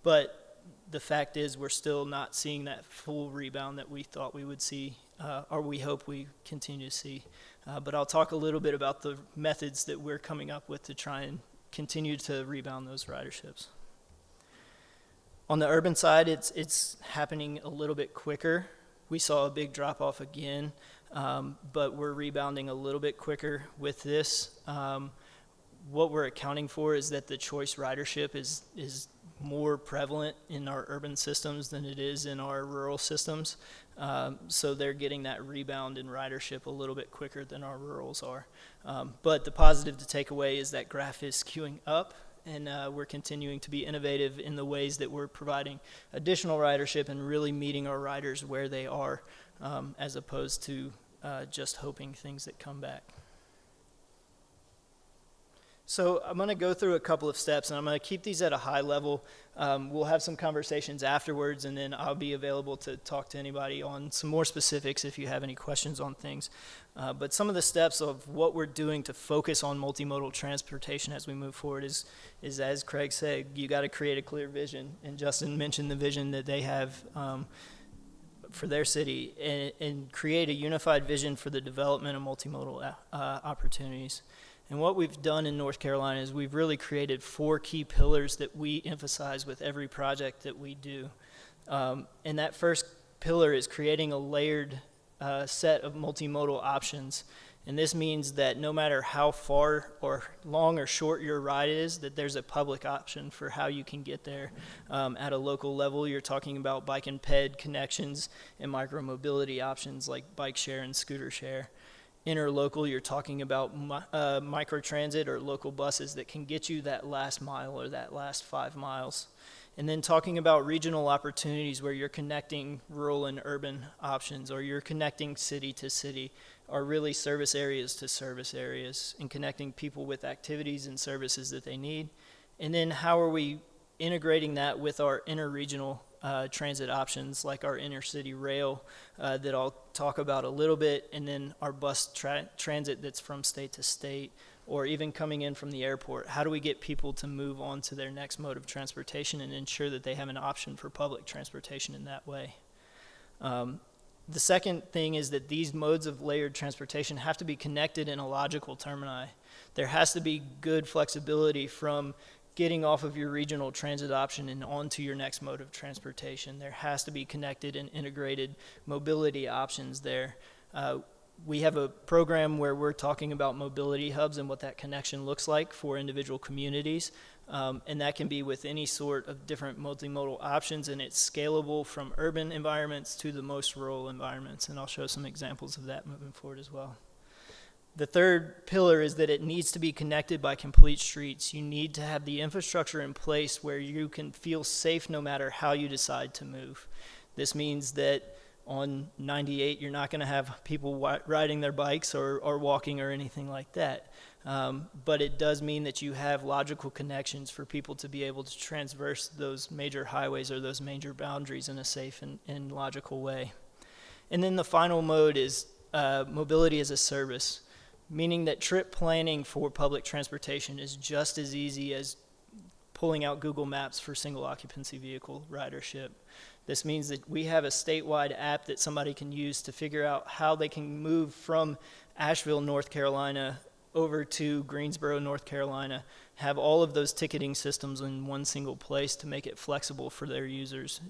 [SPEAKER 4] But the fact is we're still not seeing that full rebound that we thought we would see, or we hope we continue to see. But I'll talk a little bit about the methods that we're coming up with to try and continue to rebound those riderships. On the urban side, it's happening a little bit quicker. We saw a big drop off again, but we're rebounding a little bit quicker with this. What we're accounting for is that the choice ridership is more prevalent in our urban systems than it is in our rural systems. So they're getting that rebound in ridership a little bit quicker than our rurals are. But the positive to take away is that graph is skewing up, and we're continuing to be innovative in the ways that we're providing additional ridership and really meeting our riders where they are, as opposed to just hoping things that come back. So I'm going to go through a couple of steps, and I'm going to keep these at a high level. We'll have some conversations afterwards, and then I'll be available to talk to anybody on some more specifics if you have any questions on things. But some of the steps of what we're doing to focus on multimodal transportation as we move forward is as Craig said, you got to create a clear vision. And Justin mentioned the vision that they have for their city, and create a unified vision for the development of multimodal opportunities. And what we've done in North Carolina is we've really created 4 key pillars that we emphasize with every project that we do. And that first pillar is creating a layered set of multimodal options. And this means that no matter how far or long or short your ride is, that there's a public option for how you can get there. At a local level, you're talking about bike and ped connections and micromobility options like bike share and scooter share. Interlocal, you're talking about microtransit or local buses that can get you that last mile or that last 5 miles. And then talking about regional opportunities where you're connecting rural and urban options, or you're connecting city to city, or really service areas to service areas, and connecting people with activities and services that they need. And then how are we integrating that with our interregional transit options like our intercity rail that I'll talk about a little bit, and then our bus transit that's from state to state, or even coming in from the airport. How do we get people to move on to their next mode of transportation and ensure that they have an option for public transportation in that way? The second thing is that these modes of layered transportation have to be connected in a logical termini. There has to be good flexibility from getting off of your regional transit option and onto your next mode of transportation. There has to be connected and integrated mobility options there. We have a program where we're talking about mobility hubs and what that connection looks like for individual communities. And that can be with any sort of different multimodal options, and it's scalable from urban environments to the most rural environments. And I'll show some examples of that moving forward as well. The third pillar is that it needs to be connected by complete streets. You need to have the infrastructure in place where you can feel safe no matter how you decide to move. This means that on 98, you're not going to have people riding their bikes or walking or anything like that. But it does mean that you have logical connections for people to be able to traverse those major highways or those major boundaries in a safe and logical way. And then the final mode is mobility as a service, meaning that trip planning for public transportation is just as easy as pulling out Google Maps for single occupancy vehicle ridership. This means that we have a statewide app that somebody can use to figure out how they can move from Asheville, North Carolina, over to Greensboro, North Carolina, have all of those ticketing systems in one single place to make it flexible for their users.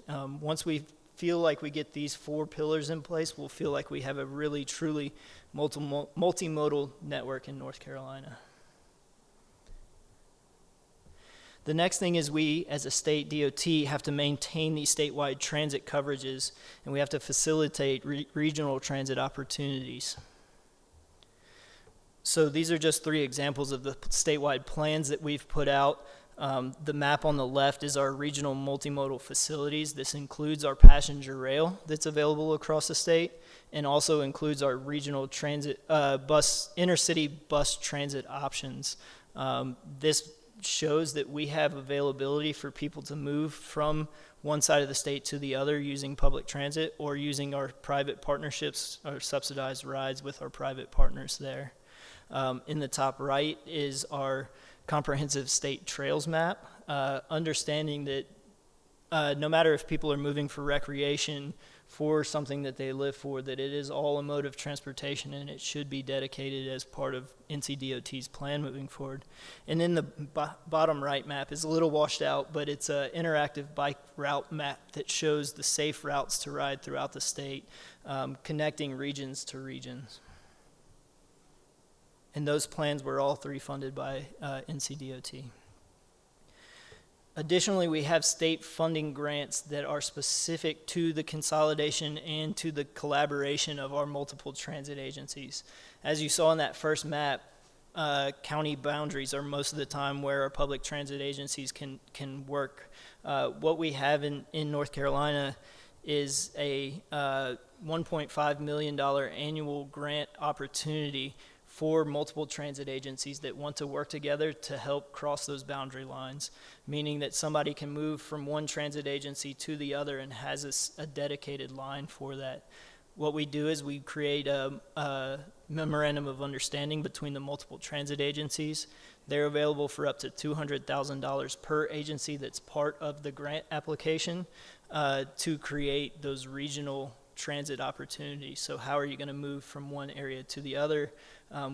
[SPEAKER 4] Once we feel like we get these 4 pillars in place, we'll feel like we have a really, truly multimodal network in North Carolina. The next thing is we, as a state DOT, have to maintain these statewide transit coverages, and we have to facilitate regional transit opportunities. So these are just 3 examples of the statewide plans that we've put out. The map on the left is our regional multimodal facilities. This includes our passenger rail that's available across the state, and also includes our regional transit intercity bus transit options. This shows that we have availability for people to move from one side of the state to the other using public transit or using our private partnerships or subsidized rides with our private partners there. In the top right is our comprehensive state trails map, understanding that no matter if people are moving for recreation, for something that they live for, that it is all a mode of transportation and it should be dedicated as part of NCDOT's plan moving forward. And then the bottom right map is a little washed out, but it's an interactive bike route map that shows the safe routes to ride throughout the state, connecting regions to regions. And those plans were all 3 funded by NCDOT. Additionally, we have state funding grants that are specific to the consolidation and to the collaboration of our multiple transit agencies. As you saw in that first map, county boundaries are most of the time where our public transit agencies can work. What we have in North Carolina is a $1.5 million annual grant opportunity for multiple transit agencies that want to work together to help cross those boundary lines, meaning that somebody can move from one transit agency to the other and has a dedicated line for that. What we do is we create a memorandum of understanding between the multiple transit agencies. They're available for up to $200,000 per agency that's part of the grant application to create those regional transit opportunities. So how are you going to move from one area to the other?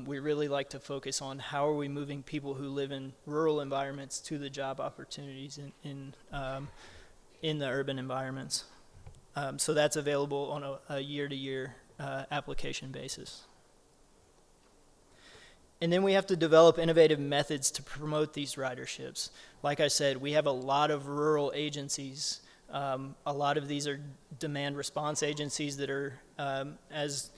[SPEAKER 4] We really like to focus on how are we moving people who live in rural environments to the job opportunities in the urban environments. So that's available on a year-to-year application basis. And then we have to develop innovative methods to promote these riderships. Like I said, we have a lot of rural agencies. A lot of these are demand response agencies that are, as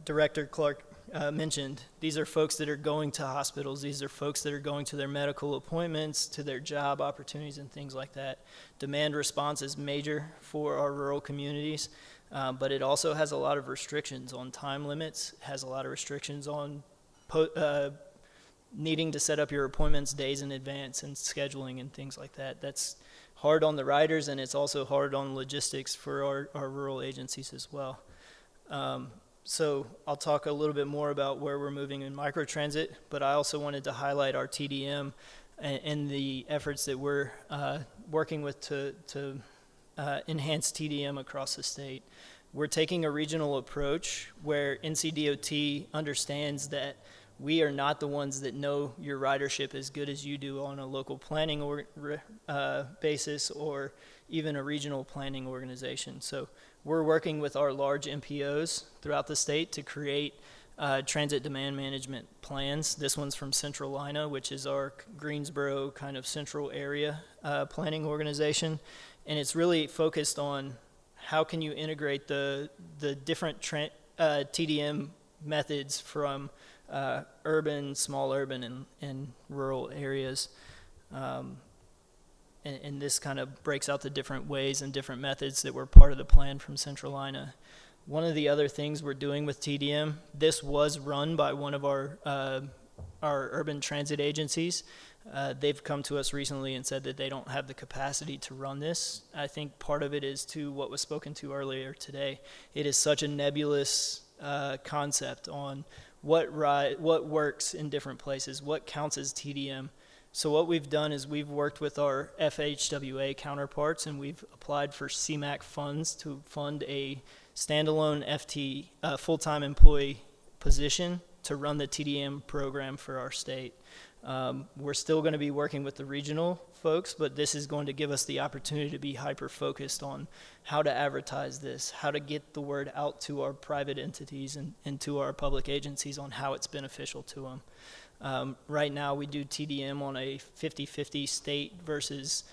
[SPEAKER 4] Director Clark mentioned, these are folks that are going to hospitals. These are folks that are going to their medical appointments, to their job opportunities and things like that. Demand response is major for our rural communities, but it also has a lot of restrictions on time limits, has a lot of restrictions on needing to set up your appointments days in advance and scheduling and things like that. That's hard on the riders, and it's also hard on logistics for our rural agencies as well. So I'll talk a little bit more about where we're moving in microtransit, but I also wanted to highlight our TDM and the efforts that we're working with to enhance TDM across the state. We're taking a regional approach where NCDOT understands that we are not the ones that know your ridership as good as you do on a local planning basis or even a regional planning organization. So we're working with our large MPOs throughout the state to create transit demand management plans. This one's from Centralina, which is our Greensboro kind of central area planning organization. And it's really focused on how can you integrate the different TDM methods from urban, small urban, and rural areas. and this kind of breaks out the different ways and different methods that were part of the plan from Centralina. One of the other things we're doing with TDM, this was run by one of our urban transit agencies. They've come to us recently and said that they don't have the capacity to run this. I think part of it is to what was spoken to earlier today. It is such a nebulous concept on what works in different places, what counts as TDM. So what we've done is we've worked with our FHWA counterparts, and we've applied for CMAQ funds to fund a standalone full-time employee position to run the TDM program for our state. We're still going to be working with the regional folks, but this is going to give us the opportunity to be hyper-focused on how to advertise this, how to get the word out to our private entities and to our public agencies on how it's beneficial to them. Right now, we do TDM on a 50-50 state versus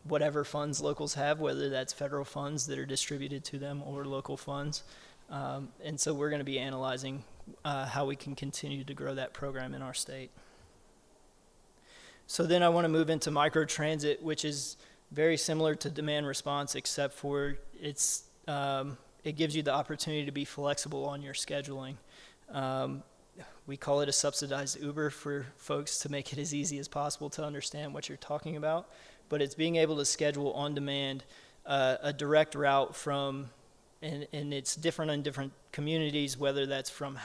[SPEAKER 4] whatever funds locals have, whether that's federal funds that are distributed to them or local funds. And so we're going to be analyzing how we can continue to grow that program in our state. So then I want to move into microtransit, which is very similar to demand response, except for it gives you the opportunity to be flexible on your scheduling. We call it a subsidized Uber for folks to make it as easy as possible to understand what you're talking about. But it's being able to schedule on demand a direct route from, and it's different in different communities, whether that's from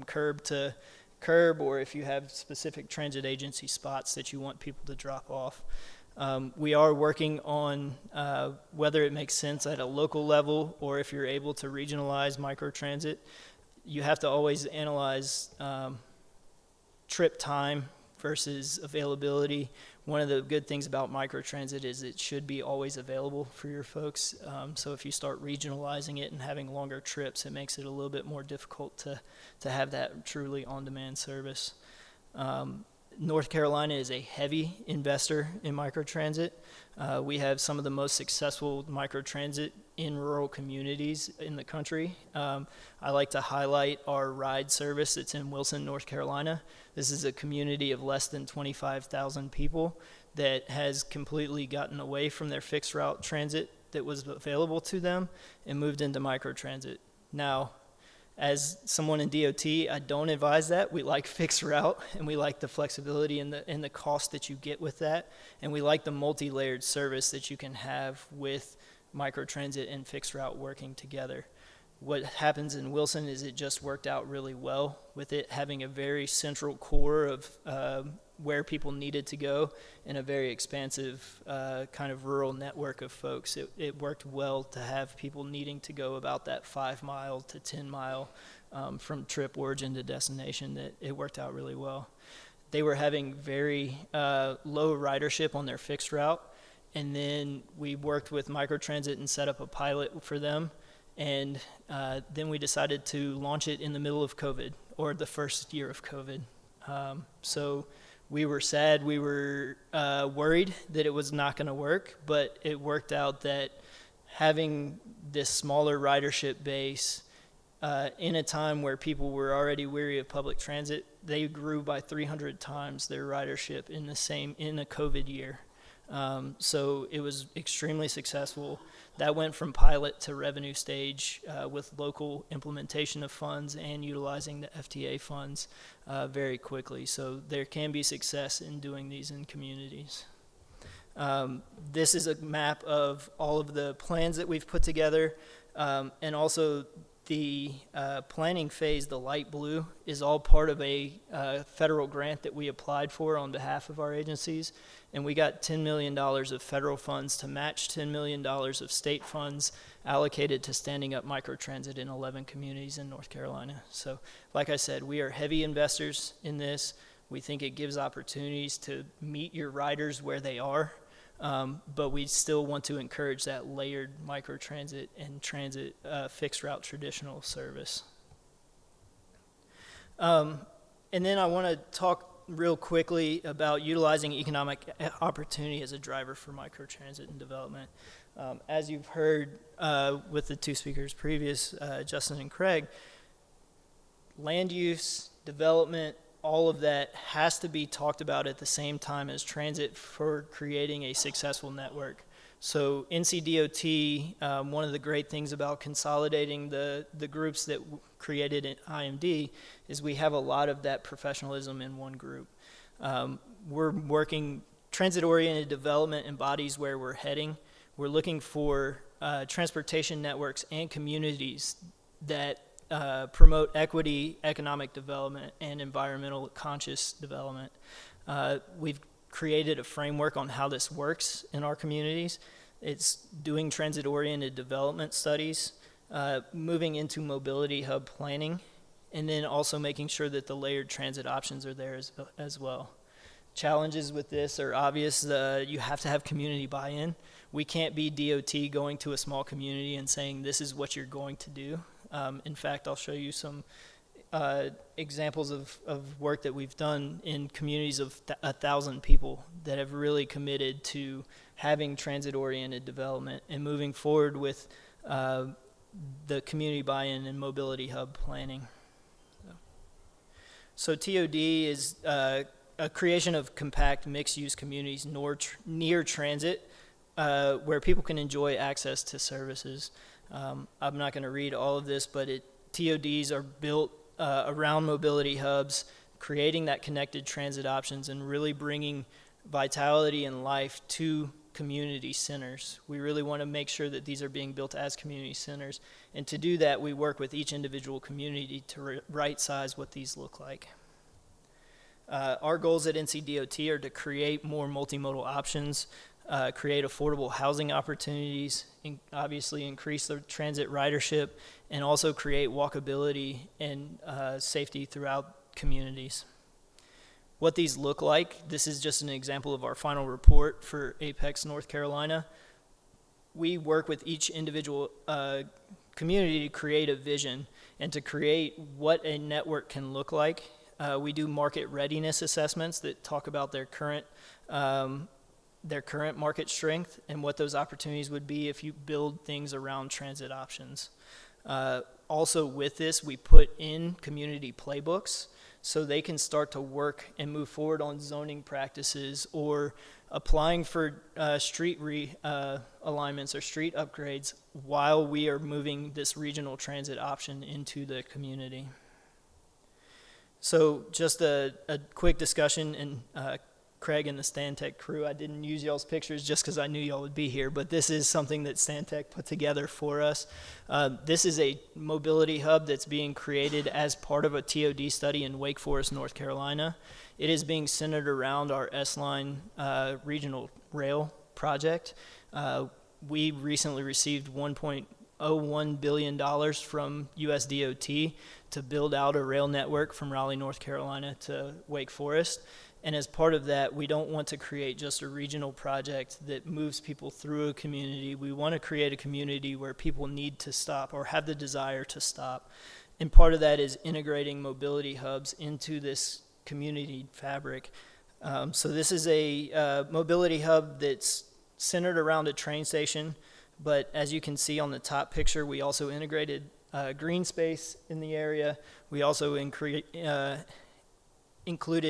[SPEAKER 4] curb to curb, or if you have specific transit agency spots that you want people to drop off. We are working on whether it makes sense at a local level or if you're able to regionalize microtransit. You have to always analyze trip time versus availability. One of the good things about microtransit is it should be always available for your folks. So if you start regionalizing it and having longer trips, it makes it a little bit more difficult to have that truly on-demand service. North Carolina is a heavy investor in microtransit. We have some of the most successful microtransit in rural communities in the country. I like to highlight our ride service that's in Wilson, North Carolina. This is a community of less than 25,000 people that has completely gotten away from their fixed route transit that was available to them and moved into microtransit. Now, as someone in DOT, I don't advise that. We like fixed route, and we like the flexibility and the cost that you get with that, and we like the multi-layered service that you can have with microtransit and fixed route working together. What happens in Wilson is it just worked out really well with it having a very central core of where people needed to go and a very expansive kind of rural network of folks. It worked well to have people needing to go about that 5 mile to 10 mile from trip origin to destination. That it worked out really well. They were having very low ridership on their fixed route, and then we worked with microtransit and set up a pilot for them. And then we decided to launch it in the middle of COVID, or the first year of COVID. So we were sad, we were worried that it was not going to work, but it worked out that having this smaller ridership base in a time where people were already weary of public transit, they grew by 300 times their ridership in a COVID year. So it was extremely successful. That went from pilot to revenue stage with local implementation of funds and utilizing the FTA funds very quickly. So there can be success in doing these in communities. This is a map of all of the plans that we've put together, and also the planning phase, the light blue, is all part of a federal grant that we applied for on behalf of our agencies. And we got $10 million of federal funds to match $10 million of state funds allocated to standing up microtransit in 11 communities in North Carolina. So, like I said, we are heavy investors in this. We think it gives opportunities to meet your riders where they are, but we still want to encourage that layered microtransit and transit fixed route traditional service. And then I want to talk real quickly about utilizing economic opportunity as a driver for microtransit and development. As you've heard with the two speakers previous, Justin and Craig, land use, development, all of that has to be talked about at the same time as transit for creating a successful network. So NCDOT, one of the great things about consolidating the groups that created an IMD is we have a lot of that professionalism in one group. We're working transit-oriented development embodies where we're heading. We're looking for transportation networks and communities that promote equity, economic development, and environmental conscious development. We've created a framework on how this works in our communities. It's doing transit-oriented development studies, moving into mobility hub planning, and then also making sure that the layered transit options are there as well. Challenges with this are obvious. You have to have community buy-in. We can't be DOT going to a small community and saying, this is what you're going to do. In fact, I'll show you some examples of work that we've done in communities of 1,000 people that have really committed to having transit-oriented development and moving forward with the community buy-in and mobility hub planning. So TOD is a creation of compact mixed-use communities near transit where people can enjoy access to services. I'm not going to read all of this, but TODs are built around mobility hubs, creating that connected transit options and really bringing vitality and life to community centers. We really want to make sure that these are being built as community centers. And to do that, we work with each individual community to right size what these look like. Our goals at NCDOT are to create more multimodal options, create affordable housing opportunities, obviously increase the transit ridership, and also create walkability and safety throughout communities. What these look like, this is just an example of our final report for Apex, North Carolina. We work with each individual community to create a vision and to create what a network can look like. We do market readiness assessments that talk about their current market strength and what those opportunities would be if you build things around transit options. Also with this, we put in community playbooks so they can start to work and move forward on zoning practices or applying for street alignments or street upgrades while we are moving this regional transit option into the community. So just a quick discussion, and Craig and the Stantec crew, I didn't use y'all's pictures just because I knew y'all would be here, but this is something that Stantec put together for us. This is a mobility hub that's being created as part of a TOD study in Wake Forest, North Carolina. It is being centered around our S-Line regional rail project. We recently received $1.01 billion from USDOT to build out a rail network from Raleigh, North Carolina to Wake Forest. And as part of that, we don't want to create just a regional project that moves people through a community. We want to create a community where people need to stop or have the desire to stop. And part of that is integrating mobility hubs into this community fabric. So this is a mobility hub that's centered around a train station. But as you can see on the top picture, we also integrated green space in the area. We also included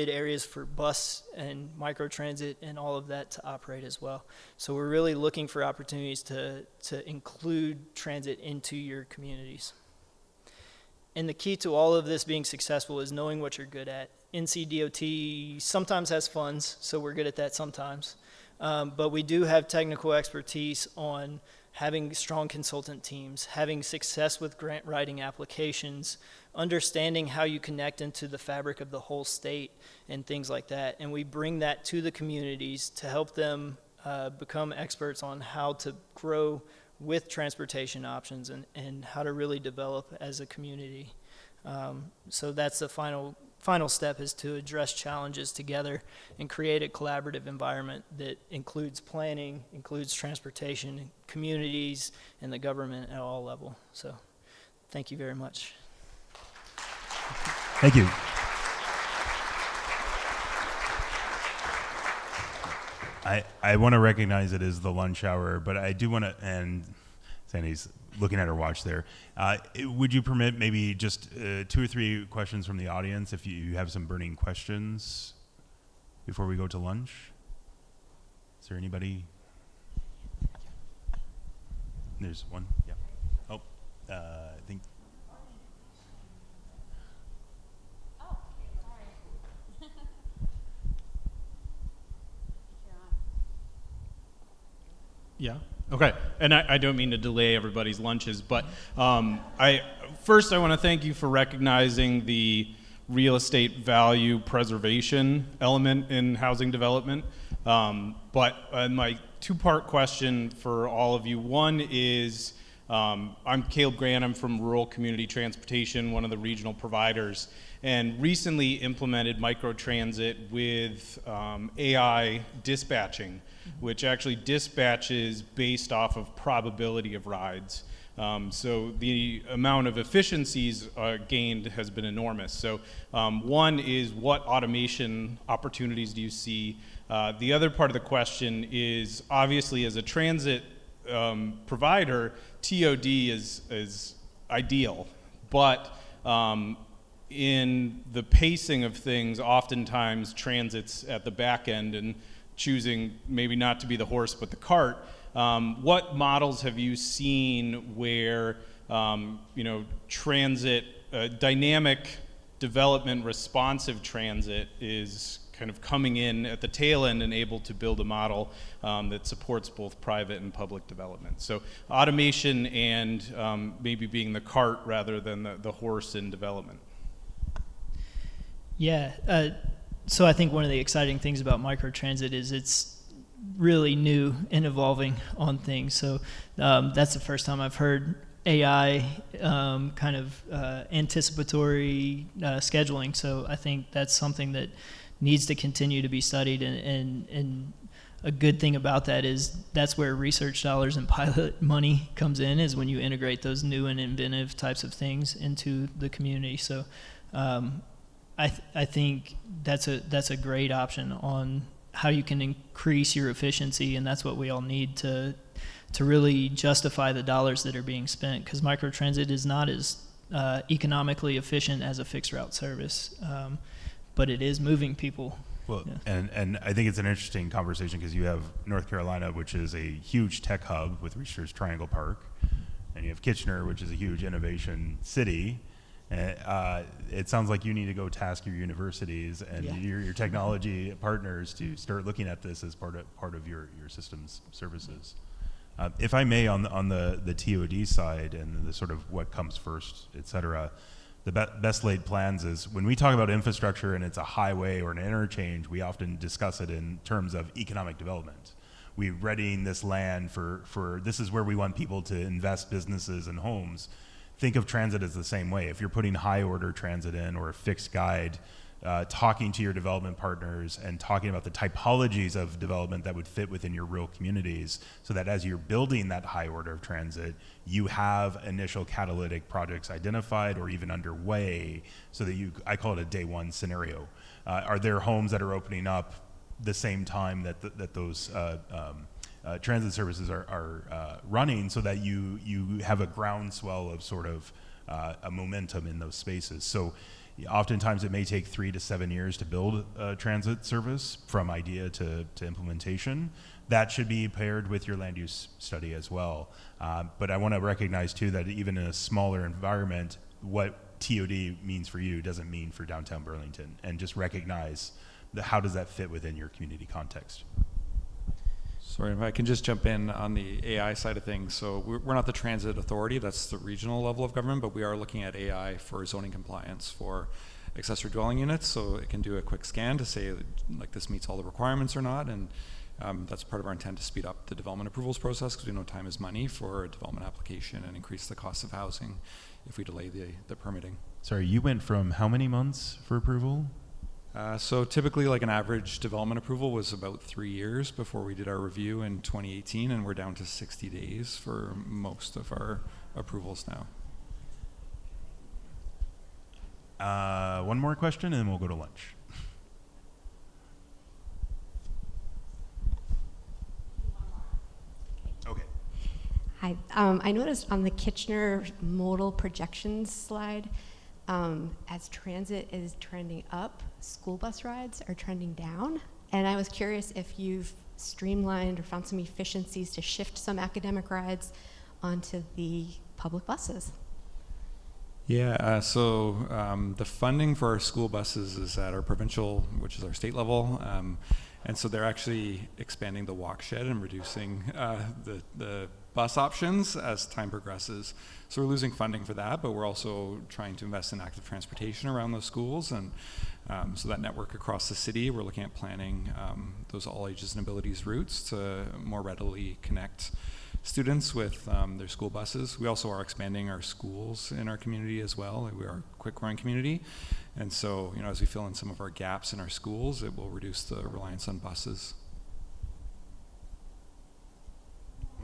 [SPEAKER 4] areas for bus and microtransit and all of that to operate as well. So we're really looking for opportunities to include transit into your communities. And the key to all of this being successful is knowing what you're good at. NCDOT sometimes has funds, so we're good at that sometimes. But we do have technical expertise on having strong consultant teams, having success with grant writing applications, understanding how you connect into the fabric of the whole state and things like that. And we bring that to the communities to help them become experts on how to grow with transportation options and how to really develop as a community. So that's the final step, is to address challenges together and create a collaborative environment that includes planning, includes transportation, communities, and the government at all levels. So thank you very much.
[SPEAKER 5] Thank you. I want to recognize it as the lunch hour, but I do want to, and Sandy's
[SPEAKER 2] looking at our watch there. Would you permit maybe just 2 or 3 questions from the audience if you have some burning questions before we go to lunch? Is there anybody? There's one. Yeah. Oh, I think.
[SPEAKER 5] Yeah. Okay. And I don't mean to delay everybody's lunches, but I want to thank you for recognizing the real estate value preservation element in housing development. But my 2-part question for all of you. One is, I'm Caleb Grant. I'm from Rural Community Transportation, one of the regional providers, and recently implemented microtransit with AI dispatching, which actually dispatches based off of probability of rides. So the amount of efficiencies gained has been enormous. So one is, what automation opportunities do you see? The other part of the question is, obviously as a transit provider, TOD is ideal, but in the pacing of things, oftentimes transit's at the back end and choosing maybe not to be the horse but the cart. What models have you seen where transit, dynamic development, responsive transit is kind of coming in at the tail end and able to build a model that supports both private and public development? So automation and maybe being the cart rather than the horse in development.
[SPEAKER 4] Yeah. So I think one of the exciting things about microtransit is it's really new and evolving on things. So that's the first time I've heard AI kind of anticipatory scheduling. So I think that's something that needs to continue to be studied, and a good thing about that is that's where research dollars and pilot money comes in, is when you integrate those new and inventive types of things into the community. So I think that's a great option on how you can increase your efficiency, and that's what we all need to really justify the dollars that are being spent, because microtransit is not as economically efficient as a fixed route service, but it is moving people.
[SPEAKER 2] Well,
[SPEAKER 4] Yeah.
[SPEAKER 2] and I think it's an interesting conversation because you have North Carolina, which is a huge tech hub with Research Triangle Park, and you have Kitchener, which is a huge innovation city. It sounds like you need to go task your universities and your technology partners to start looking at this as part of your systems services. If I may, on the TOD side and the sort of what comes first, et cetera, the best laid plans is when we talk about infrastructure and it's a highway or an interchange, we often discuss it in terms of economic development. We're readying this land for this is where we want people to invest businesses and homes. Think of transit as the same way. If you're putting high order transit in or a fixed guide, talking to your development partners and talking about the typologies of development that would fit within your rural communities, so that as you're building that high order of transit, you have initial catalytic projects identified or even underway, so that I call it a day one scenario. Are there homes that are opening up the same time that those transit services are running, so that you have a groundswell of sort of a momentum in those spaces? So oftentimes it may take 3 to 7 years to build a transit service from idea to implementation. That should be paired with your land use study as well. But I want to recognize too that even in a smaller environment, what TOD means for you doesn't mean for downtown Burlington, and just recognize how does that fit within your community context.
[SPEAKER 3] Sorry, if I can just jump in on the AI side of things. So we're not the transit authority, that's the regional level of government, but we are looking at AI for zoning compliance for accessory dwelling units. So it can do a quick scan to say like this meets all the requirements or not. And that's part of our intent to speed up the development approvals process, because we know time is money for a development application and increase the cost of housing if we delay the permitting.
[SPEAKER 2] Sorry, you went from how many months for approval?
[SPEAKER 3] So typically like an average development approval was about 3 years before we did our review in 2018, and we're down to 60 days for most of our approvals now.
[SPEAKER 2] One more question and then we'll go to lunch. Okay.
[SPEAKER 6] Hi. I noticed on the Kitchener modal projections slide, as transit is trending up, school bus rides are trending down. And I was curious if you've streamlined or found some efficiencies to shift some academic rides onto the public buses.
[SPEAKER 3] Yeah, so the funding for our school buses is at our provincial, which is our state level, and so they're actually expanding the walk shed and reducing the bus options as time progresses. So we're losing funding for that, but we're also trying to invest in active transportation around those schools, and so that network across the city, we're looking at planning those all ages and abilities routes to more readily connect students with their school buses. We also are expanding our schools in our community as well. We are a quick growing community. And so, as we fill in some of our gaps in our schools, it will reduce the reliance on buses.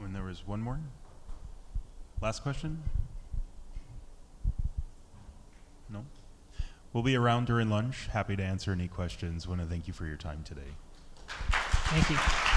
[SPEAKER 2] And there was one more. Last question? No? We'll be around during lunch. Happy to answer any questions. Want to thank you for your time today.
[SPEAKER 4] Thank you.